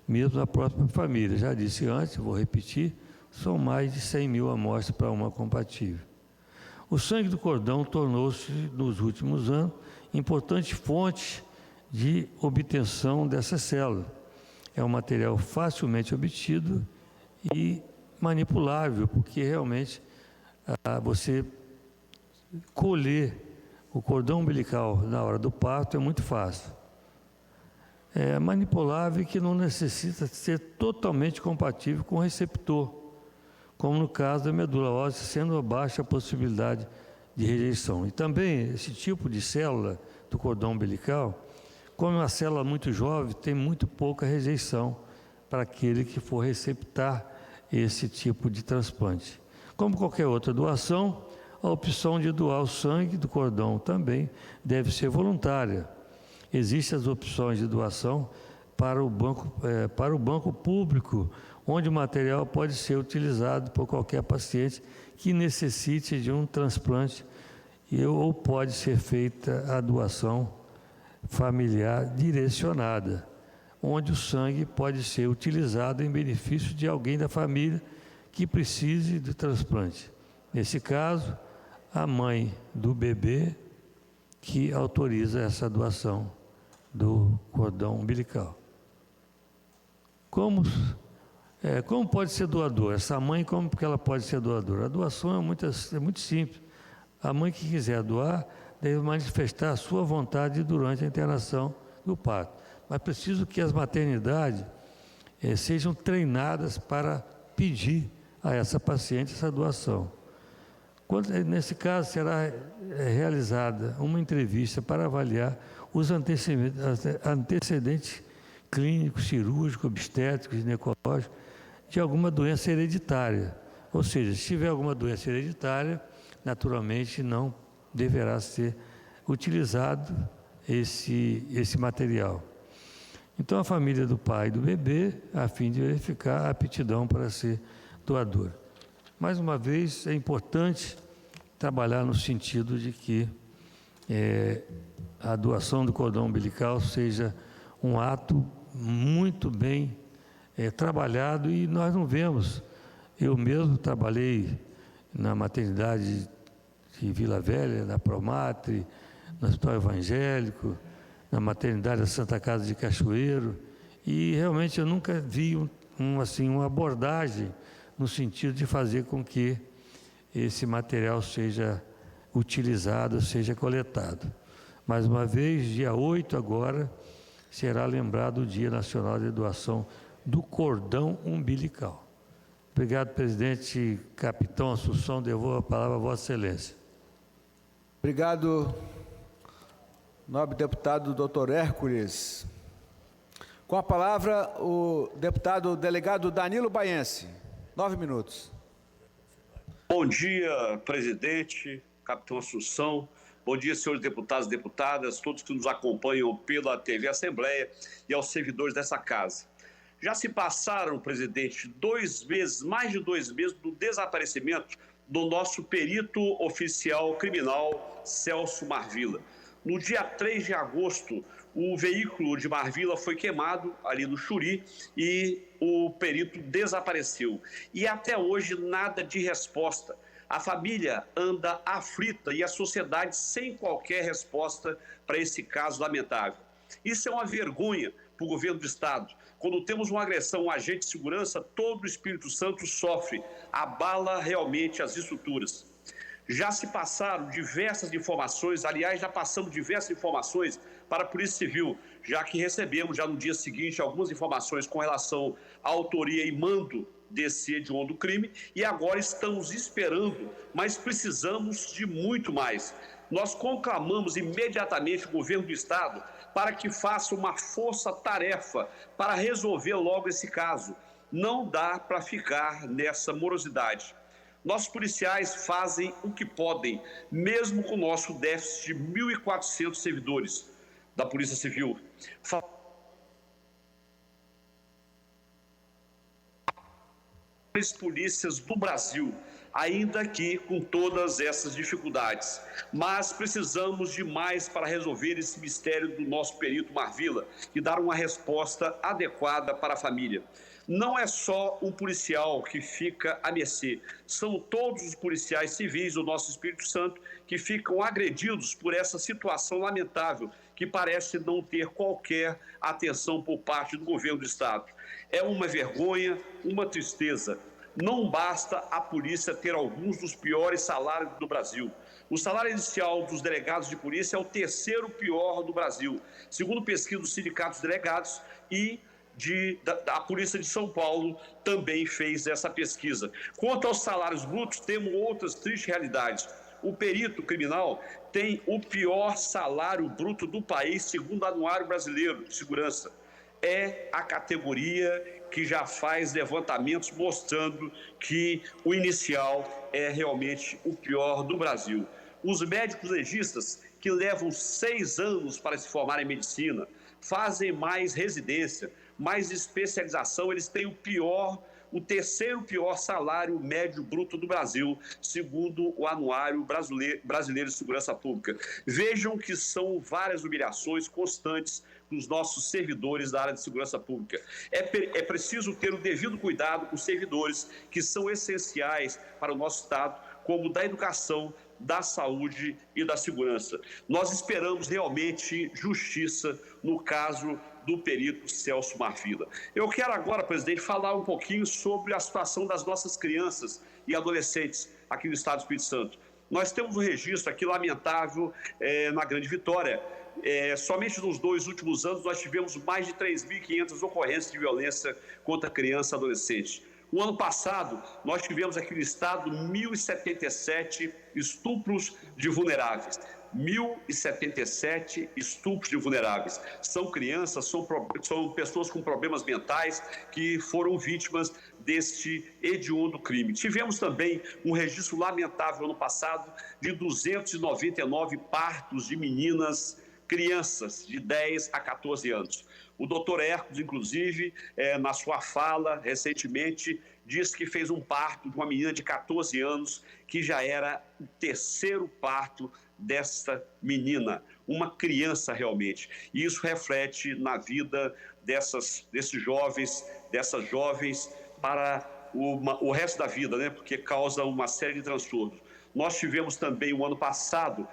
mesmo na própria família. Já disse antes, vou repetir, são mais de 100 mil amostras para uma compatível. O sangue do cordão tornou-se, nos últimos anos, importante fonte de obtenção dessa célula. É um material facilmente obtido e manipulável, porque realmente você colher o cordão umbilical na hora do parto é muito fácil. É manipulável e que não necessita ser totalmente compatível com o receptor, como no caso da medula óssea, sendo baixa a possibilidade de rejeição. E também esse tipo de célula do cordão umbilical, como é uma célula muito jovem, tem muito pouca rejeição para aquele que for receptar esse tipo de transplante. Como qualquer outra doação, a opção de doar o sangue do cordão também deve ser voluntária. Existem as opções de doação para o banco público, onde o material pode ser utilizado por qualquer paciente que necessite de um transplante, ou pode ser feita a doação familiar direcionada, onde o sangue pode ser utilizado em benefício de alguém da família que precise do transplante. Nesse caso, a mãe do bebê que autoriza essa doação do cordão umbilical. Como pode ser doador? Essa mãe, como que ela pode ser doadora? A doação é muito simples. A mãe que quiser doar deve manifestar a sua vontade durante a internação do parto. Mas preciso que as maternidades sejam treinadas para pedir a essa paciente essa doação. Nesse caso, será realizada uma entrevista para avaliar os antecedentes clínicos, cirúrgicos, obstétricos, ginecológicos, de alguma doença hereditária. Ou seja, se tiver alguma doença hereditária, naturalmente não deverá ser utilizado esse material. Então, a família do pai e do bebê, a fim de verificar a aptidão para ser doador. Mais uma vez, é importante trabalhar no sentido de que a doação do cordão umbilical seja um ato muito bem trabalhado, e nós não vemos. Eu mesmo trabalhei na maternidade de Vila Velha, na Promatre, no Hospital Evangélico, na maternidade da Santa Casa de Cachoeiro, e realmente eu nunca vi uma abordagem no sentido de fazer com que esse material seja utilizado, seja coletado. Mais uma vez, dia 8 agora, será lembrado o Dia Nacional de Doação do Cordão Umbilical. Obrigado, presidente. Capitão Assunção, devolvo a palavra a Vossa Excelência. Obrigado, nobre deputado Dr. Hércules. Com a palavra, o deputado delegado Danilo Baiense. 9 minutos. Bom dia, presidente, capitão Assunção. Bom dia, senhores deputados e deputadas, todos que nos acompanham pela TV Assembleia e aos servidores dessa casa. Já se passaram, presidente, mais de 2 meses do desaparecimento do nosso perito oficial criminal, Celso Marvila. No dia 3 de agosto, o veículo de Marvila foi queimado ali no Xuri e o perito desapareceu. E até hoje nada de resposta. A família anda aflita e a sociedade sem qualquer resposta para esse caso lamentável. Isso é uma vergonha para o governo do Estado. Quando temos uma agressão a um agente de segurança, todo o Espírito Santo sofre, abala realmente as estruturas. Já se passaram diversas informações, aliás, já passamos diversas informações para a Polícia Civil, já que recebemos já no dia seguinte algumas informações com relação à autoria e mando desse hediondo crime, e agora estamos esperando, mas precisamos de muito mais. Nós conclamamos imediatamente o governo do Estado para que faça uma força-tarefa para resolver logo esse caso. Não dá para ficar nessa morosidade. Nossos policiais fazem o que podem, mesmo com o nosso déficit de 1.400 servidores da Polícia Civil. As polícias do Brasil, ainda que com todas essas dificuldades. Mas precisamos de mais para resolver esse mistério do nosso perito Marvila e dar uma resposta adequada para a família. Não é só um policial que fica à mercê, são todos os policiais civis do nosso Espírito Santo que ficam agredidos por essa situação lamentável que parece não ter qualquer atenção por parte do governo do Estado. É uma vergonha, uma tristeza. Não basta a polícia ter alguns dos piores salários do Brasil. O salário inicial dos delegados de polícia é o 3º pior do Brasil, segundo pesquisa dos sindicatos delegados, e a Polícia de São Paulo também fez essa pesquisa. Quanto aos salários brutos, temos outras tristes realidades. O perito criminal tem o pior salário bruto do país, segundo o Anuário Brasileiro de Segurança. É a categoria que já faz levantamentos mostrando que o inicial é realmente o pior do Brasil. Os médicos legistas, que levam 6 anos para se formar em medicina, fazem mais residência, mais especialização, eles têm o 3º pior salário médio bruto do Brasil, segundo o Anuário Brasileiro de Segurança Pública. Vejam que são várias humilhações constantes dos nossos servidores da área de segurança pública. É preciso ter o devido cuidado com os servidores que são essenciais para o nosso Estado, como da educação, da saúde e da segurança. Nós esperamos realmente justiça no caso do perito Celso Marvila. Eu quero agora, presidente, falar um pouquinho sobre a situação das nossas crianças e adolescentes aqui no Estado do Espírito Santo. Nós temos um registro aqui lamentável na Grande Vitória. Somente nos 2 últimos anos nós tivemos mais de 3.500 ocorrências de violência contra criança e adolescente. O ano passado, nós tivemos aqui no estado 1.077 estupros de vulneráveis. 1.077 estupros de vulneráveis. São crianças, são pessoas com problemas mentais que foram vítimas deste hediondo crime. Tivemos também um registro lamentável ano passado de 299 partos de meninas, crianças de 10 a 14 anos. O doutor Hércules, inclusive, na sua fala recentemente, disse que fez um parto de uma menina de 14 anos, que já era o 3º parto dessa menina, uma criança realmente. E isso reflete na vida desses jovens, dessas jovens, para o resto da vida, né? Porque causa uma série de transtornos. Nós tivemos também, o ano passado,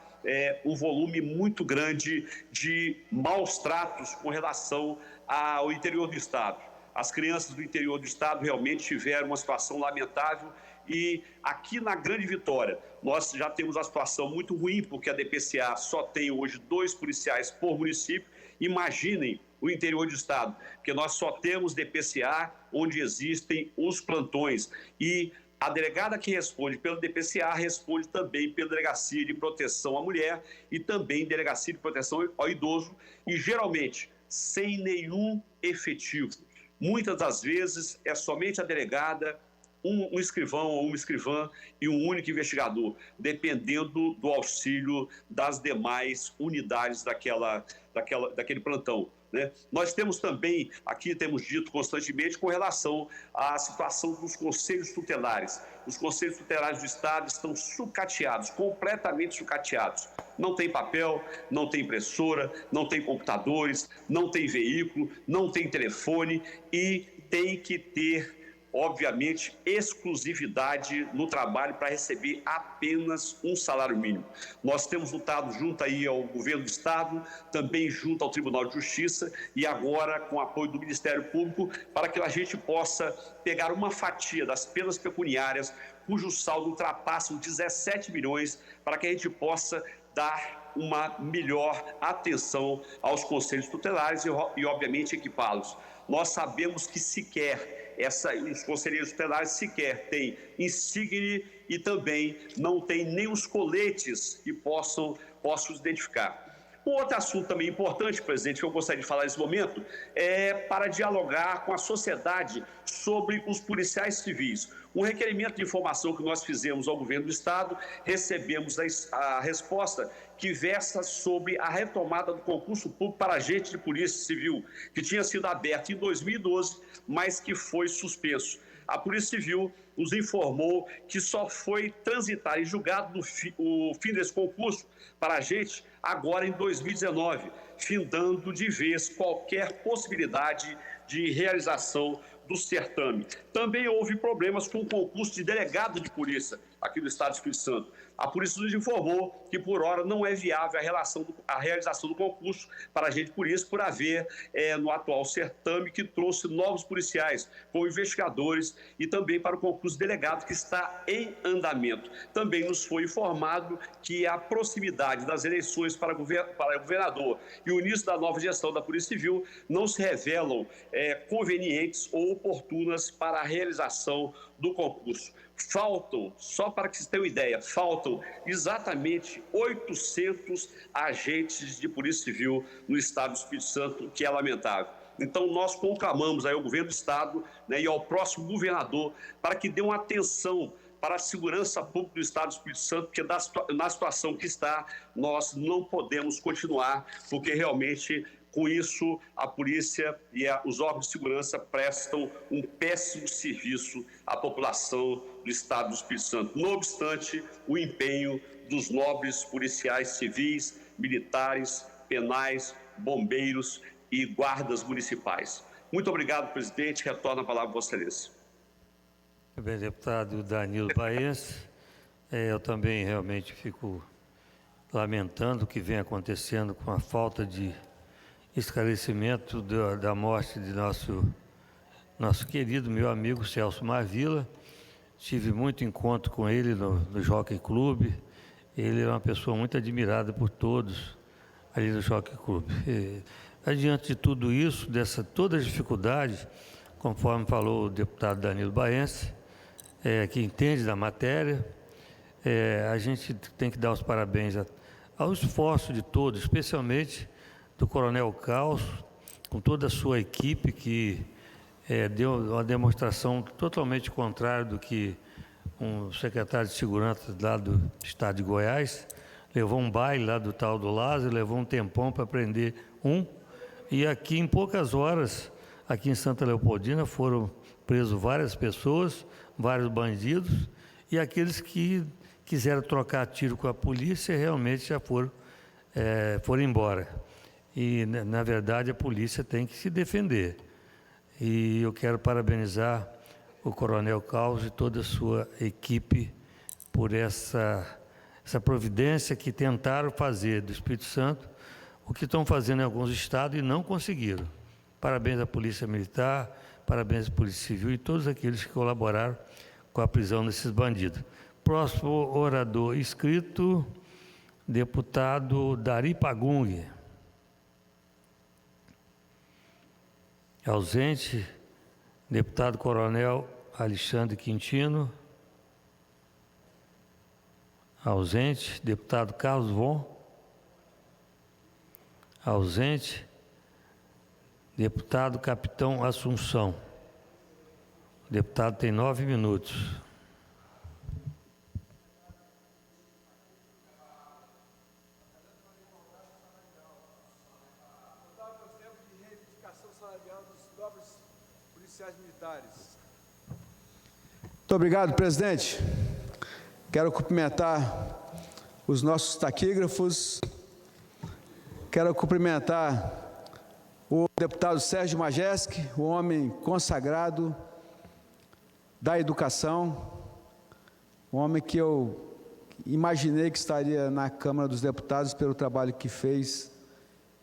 um volume muito grande de maus tratos com relação ao interior do Estado. As crianças do interior do Estado realmente tiveram uma situação lamentável e aqui na Grande Vitória nós já temos uma situação muito ruim porque a DPCA só tem hoje 2 policiais por município. Imaginem o interior do Estado, porque nós só temos DPCA onde existem os plantões e a delegada que responde pelo DPCA responde também pela Delegacia de Proteção à Mulher e também Delegacia de Proteção ao Idoso e geralmente sem nenhum efetivo. Muitas das vezes é somente a delegada, um escrivão ou uma escrivã e um único investigador, dependendo do auxílio das demais unidades daquele plantão. Né? Nós temos também, aqui temos dito constantemente, com relação à situação dos conselhos tutelares. Os conselhos tutelares do Estado estão sucateados, completamente sucateados. Não tem papel, não tem impressora, não tem computadores, não tem veículo, não tem telefone e tem que ter, obviamente, exclusividade no trabalho para receber apenas um salário mínimo. Nós temos lutado junto aí ao governo do Estado, também junto ao Tribunal de Justiça e agora com o apoio do Ministério Público para que a gente possa pegar uma fatia das penas pecuniárias cujo saldo ultrapassa os 17 milhões para que a gente possa dar uma melhor atenção aos conselhos tutelares e obviamente, equipá-los. Nós sabemos que sequer os conselheiros tutelares sequer têm insígnia e também não têm nem os coletes que possam os identificar. Um outro assunto também importante, presidente, que eu gostaria de falar nesse momento, é para dialogar com a sociedade sobre os policiais civis. Um requerimento de informação que nós fizemos ao governo do Estado, recebemos a resposta que versa sobre a retomada do concurso público para agente de polícia civil, que tinha sido aberto em 2012, mas que foi suspenso. A Polícia Civil nos informou que só foi transitar e julgado o fim desse concurso para agente agora em 2019, findando de vez qualquer possibilidade de realização do certame. Também houve problemas com o concurso de delegado de polícia aqui do Estado do Espírito Santo. A polícia nos informou que, por hora, não é viável a realização do concurso para agente de polícia por haver, no atual certame, que trouxe novos policiais, como investigadores, e também para o concurso de delegado, que está em andamento. Também nos foi informado que a proximidade das eleições para governador e o início da nova gestão da Polícia Civil não se revelam convenientes ou oportunas para a realização do concurso. Faltam, só para que vocês tenham ideia, faltam exatamente 800 agentes de Polícia Civil no Estado do Espírito Santo, que é lamentável. Então, nós conclamamos aí ao governo do Estado, né, e ao próximo governador para que dê uma atenção para a segurança pública do Estado do Espírito Santo, porque na situação que está, nós não podemos continuar, porque realmente, com isso, a polícia e os órgãos de segurança prestam um péssimo serviço à população do Estado do Espírito Santo. Não obstante, o empenho dos nobres policiais civis, militares, penais, bombeiros e guardas municipais. Muito obrigado, presidente. Retorno a palavra a Vossa Excelência. Muito bem, deputado Danilo Baense. Eu também realmente fico lamentando o que vem acontecendo com a falta de esclarecimento da morte de nosso querido, meu amigo Celso Marvila. Tive muito encontro com ele no Jockey Club. Ele é uma pessoa muito admirada por todos ali no Jockey Club. Adiante de tudo isso, toda a dificuldade, conforme falou o deputado Danilo Baense, que entende da matéria, a gente tem que dar os parabéns ao esforço de todos, especialmente do Coronel Caos, com toda a sua equipe, que deu uma demonstração totalmente contrária do que um secretário de segurança lá do estado de Goiás levou um baile lá do tal do Lázaro, levou um tempão para prender e aqui em poucas horas, aqui em Santa Leopoldina, foram presos várias pessoas, vários bandidos, e aqueles que quiseram trocar tiro com a polícia realmente já foram embora. E, na verdade, a polícia tem que se defender. E eu quero parabenizar o Coronel Caos e toda a sua equipe por essa essa providência que tentaram fazer do Espírito Santo o que estão fazendo em alguns estados e não conseguiram. Parabéns à Polícia Militar, parabéns à Polícia Civil e todos aqueles que colaboraram com a prisão desses bandidos. Próximo orador inscrito, deputado Dari Pagung. Ausente, deputado Coronel Alexandre Quintino. Ausente, deputado Carlos Von. Ausente, deputado Capitão Assunção. O deputado tem 9 minutos. Muito obrigado, presidente. Quero cumprimentar os nossos taquígrafos. Quero cumprimentar o deputado Sérgio Majeski, o homem consagrado da educação, um homem que eu imaginei que estaria na Câmara dos Deputados pelo trabalho que fez,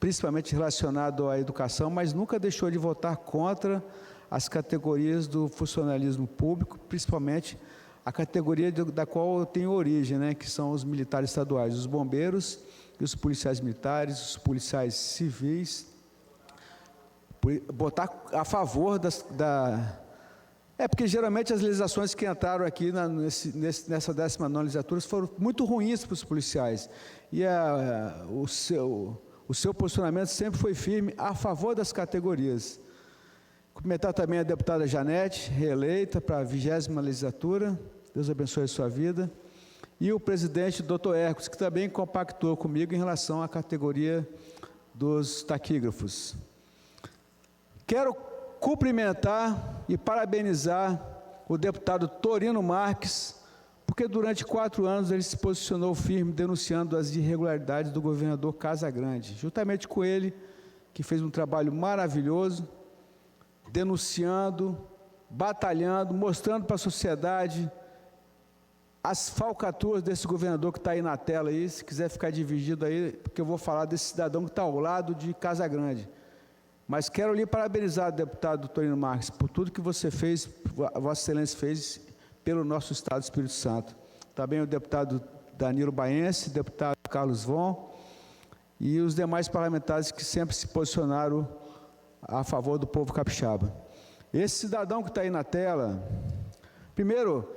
principalmente relacionado à educação, mas nunca deixou de votar contra as categorias do funcionalismo público, principalmente a categoria da qual eu tenho origem, né, que são os militares estaduais, os bombeiros e os policiais militares, os policiais civis, botar a favor porque geralmente as legislações que entraram aqui nessa 19ª legislatura foram muito ruins para os policiais, e o seu posicionamento sempre foi firme a favor das categorias. Cumprimentar também a deputada Janete, reeleita para a 20ª legislatura, Deus abençoe a sua vida, e o presidente Dr. Hércules, que também compactou comigo em relação à categoria dos taquígrafos. Quero cumprimentar e parabenizar o deputado Torino Marques, porque durante 4 anos ele se posicionou firme denunciando as irregularidades do governador Casagrande, juntamente com ele, que fez um trabalho maravilhoso, denunciando, batalhando, mostrando para a sociedade as falcatruas desse governador que está aí na tela, aí, se quiser ficar dividido aí, porque eu vou falar desse cidadão que está ao lado de Casagrande. Mas quero lhe parabenizar, deputado Torino Marques, por tudo que você fez, a Vossa Excelência fez pelo nosso Estado do Espírito Santo. Também o deputado Danilo Baense, deputado Carlos Von e os demais parlamentares que sempre se posicionaram a favor do povo capixaba. Esse cidadão que está aí na tela, primeiro,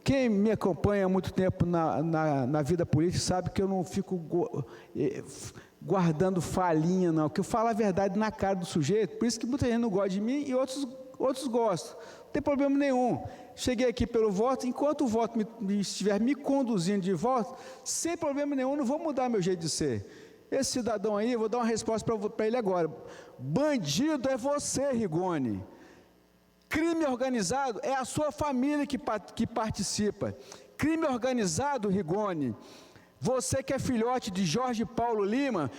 quem me acompanha há muito tempo na vida política sabe que eu não fico guardando falhinha, não, que eu falo a verdade na cara do sujeito, por isso que muita gente não gosta de mim e outros gostam, não tem problema nenhum. Cheguei aqui pelo voto, enquanto o voto estiver me conduzindo de voto, sem problema nenhum, não vou mudar meu jeito de ser. Esse cidadão aí, eu vou dar uma resposta para ele agora. Bandido é você, Rigoni. Crime organizado é a sua família que participa. Crime organizado, Rigoni, você que é filhote de Jorge Paulo Lima,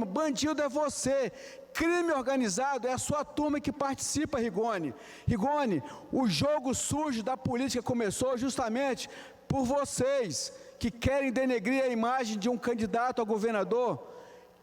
bandido é você. Crime organizado é a sua turma que participa, Rigoni. Rigoni, o jogo sujo da política começou justamente por vocês, que querem denegrir a imagem de um candidato a governador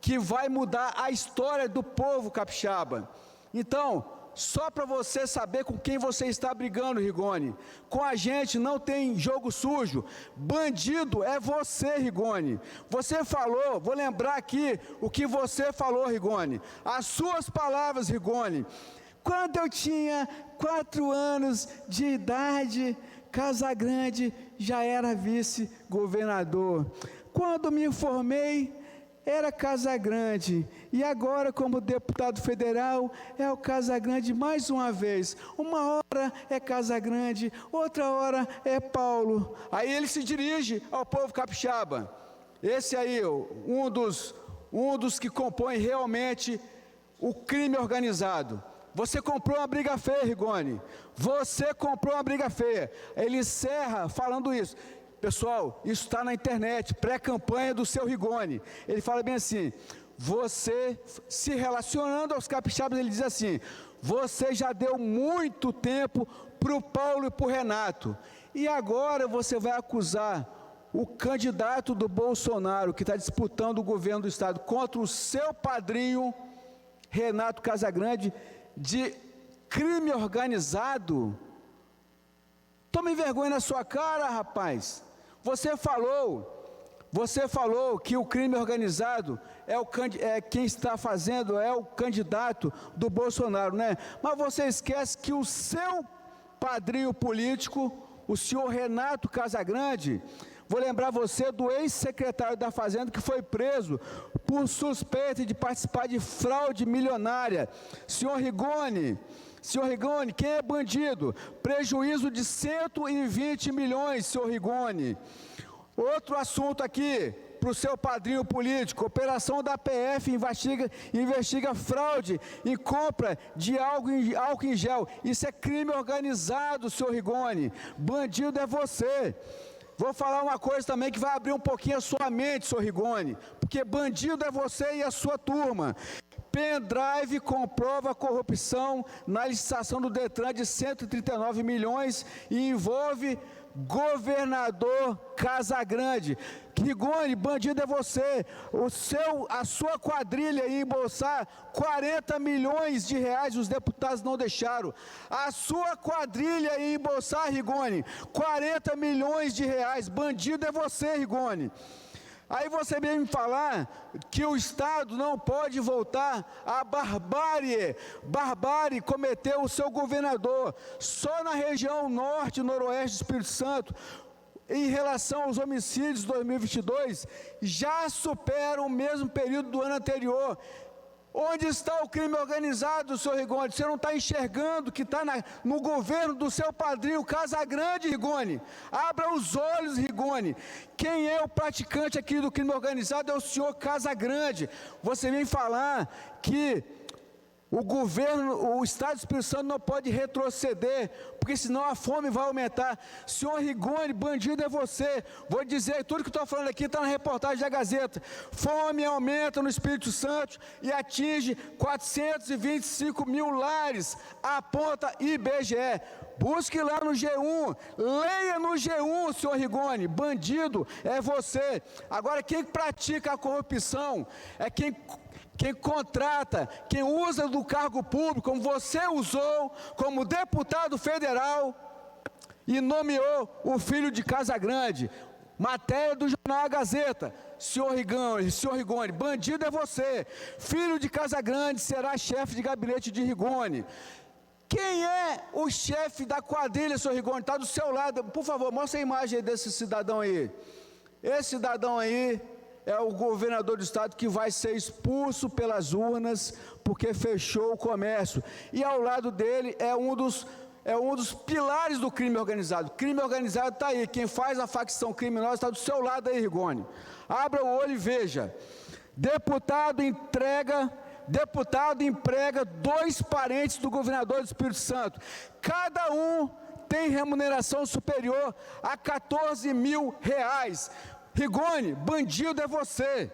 que vai mudar a história do povo capixaba. Então, só para você saber com quem você está brigando, Rigoni, com a gente não tem jogo sujo, bandido é você, Rigoni. Você falou, vou lembrar aqui o que você falou, Rigoni, as suas palavras, Rigoni. Quando eu tinha 4 anos de idade, Casagrande já era vice-governador. Quando me formei, era Casagrande. E agora, como deputado federal, é o Casagrande mais uma vez. Uma hora é Casagrande, outra hora é Paulo. Aí ele se dirige ao povo capixaba. Esse aí, um dos que compõe realmente o crime organizado. Você comprou uma briga feia, Rigoni. Você comprou uma briga feia. Ele encerra falando isso. Pessoal, isso está na internet, pré-campanha do seu Rigoni. Ele fala bem assim, você, se relacionando aos capixabas, ele diz assim, você já deu muito tempo para o Paulo e para o Renato. E agora você vai acusar o candidato do Bolsonaro, que está disputando o governo do Estado, contra o seu padrinho, Renato Casagrande, de crime organizado? Tome vergonha na sua cara, rapaz. Você falou que o crime organizado quem está fazendo é o candidato do Bolsonaro, né? Mas você esquece que o seu padrinho político, o senhor Renato Casagrande, vou lembrar você do ex-secretário da Fazenda que foi preso por suspeita de participar de fraude milionária. Senhor Rigoni, quem é bandido? Prejuízo de 120 milhões, senhor Rigoni. Outro assunto aqui, para o seu padrinho político: operação da PF investiga fraude em compra de álcool em gel. Isso é crime organizado, senhor Rigoni. Bandido é você. Vou falar uma coisa também que vai abrir um pouquinho a sua mente, senhor Rigoni, porque bandido é você e a sua turma. Pendrive comprova corrupção na licitação do Detran de 139 milhões e envolve governador Casagrande. Rigoni, bandido é você. A sua quadrilha ia embolsar 40 milhões de reais, os deputados não deixaram. A sua quadrilha ia embolsar, Rigoni, 40 milhões de reais. Bandido é você, Rigoni. Aí você vem me falar que o Estado não pode voltar à barbárie. Barbárie cometeu o seu governador. Só na região norte e noroeste do Espírito Santo, em relação aos homicídios de 2022, já superam o mesmo período do ano anterior. Onde está o crime organizado, senhor Rigoni? Você não está enxergando que está no governo do seu padrinho Casagrande, Rigoni? Abra os olhos, Rigoni. Quem é o praticante aqui do crime organizado é o senhor Casagrande. Você vem falar que o Estado do Espírito Santo não pode retroceder, porque senão a fome vai aumentar. Senhor Rigoni, bandido é você. Vou dizer, tudo que estou falando aqui está na reportagem da Gazeta. Fome aumenta no Espírito Santo e atinge 425 mil lares, aponta IBGE. Busque lá no G1, leia no G1, senhor Rigoni. Bandido é você. Agora, quem pratica a corrupção é quem contrata, quem usa do cargo público, como você usou, como deputado federal, e nomeou o filho de Casagrande. Matéria do jornal A Gazeta. Senhor Rigoni, bandido é você. Filho de Casagrande será chefe de gabinete de Rigoni. Quem é o chefe da quadrilha, senhor Rigoni? Está do seu lado. Por favor, mostra a imagem desse cidadão aí. Esse cidadão aí é o governador do estado que vai ser expulso pelas urnas porque fechou o comércio. E ao lado dele é um dos pilares do crime organizado. Crime organizado está aí. Quem faz a facção criminosa está do seu lado aí, Rigoni. Abra o olho e veja. Deputado emprega 2 parentes do governador do Espírito Santo. Cada um tem remuneração superior a 14 mil reais. Rigoni, bandido é você.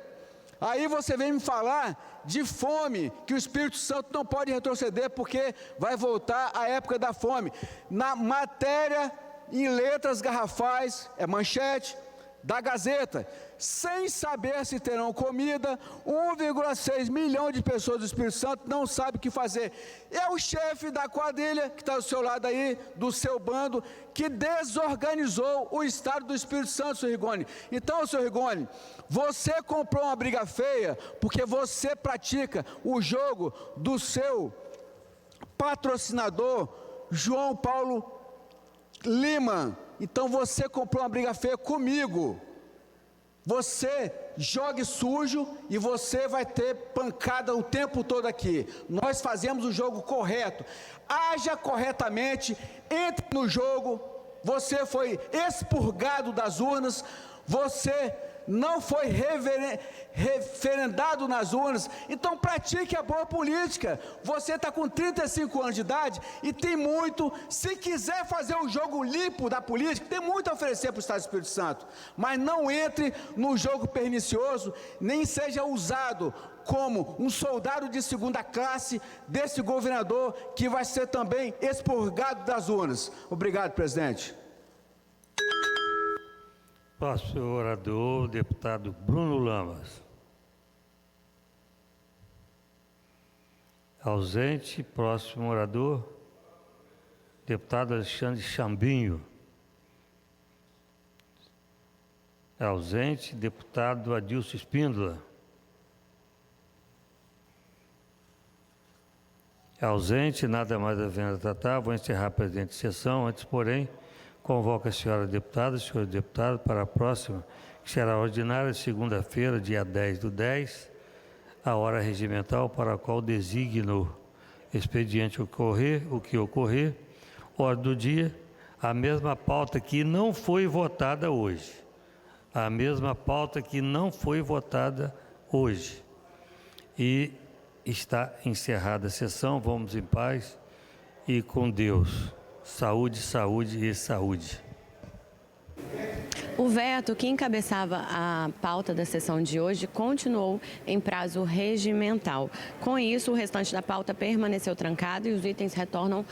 Aí você vem me falar de fome, que o Espírito Santo não pode retroceder porque vai voltar à época da fome. Na matéria, em letras garrafais, é manchete da Gazeta, sem saber se terão comida, 1,6 milhão de pessoas do Espírito Santo não sabem o que fazer. É o chefe da quadrilha, que está do seu lado aí, do seu bando, que desorganizou o estado do Espírito Santo, senhor Rigoni. Então, senhor Rigoni, você comprou uma briga feia porque você pratica o jogo do seu patrocinador, João Paulo Lima. Então você comprou uma briga feia comigo. Você jogue sujo e você vai ter pancada o tempo todo aqui. Nós fazemos o jogo correto. Haja corretamente, entre no jogo. Você foi expurgado das urnas. Você não foi referendado nas urnas, então pratique a boa política. Você está com 35 anos de idade e tem muito, se quiser fazer o jogo limpo da política, tem muito a oferecer para o Estado do Espírito Santo, mas não entre no jogo pernicioso, nem seja usado como um soldado de segunda classe desse governador que vai ser também expurgado das urnas. Obrigado, presidente. Próximo orador, o deputado Bruno Lamas. Ausente. Próximo orador, deputado Alexandre Chambinho. Ausente. Deputado Adilson Espíndola. Ausente. Nada mais havendo a tratar, vou encerrar a presente sessão. Antes, porém, convoco a senhora deputada e senhor deputado para a próxima, que será ordinária, segunda-feira, dia 10/10, a hora regimental para a qual designo expediente o que ocorrer, ordem do dia, a mesma pauta que não foi votada hoje. A mesma pauta que não foi votada hoje. E está encerrada a sessão, vamos em paz e com Deus. Saúde, saúde e saúde. O veto que encabeçava a pauta da sessão de hoje continuou em prazo regimental. Com isso, o restante da pauta permaneceu trancado e os itens retornam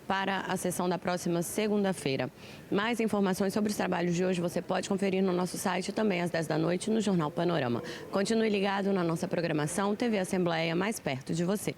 para a sessão da próxima segunda-feira. Mais informações sobre os trabalhos de hoje você pode conferir no nosso site também às 10 da noite no Jornal Panorama. Continue ligado na nossa programação TV Assembleia, mais perto de você.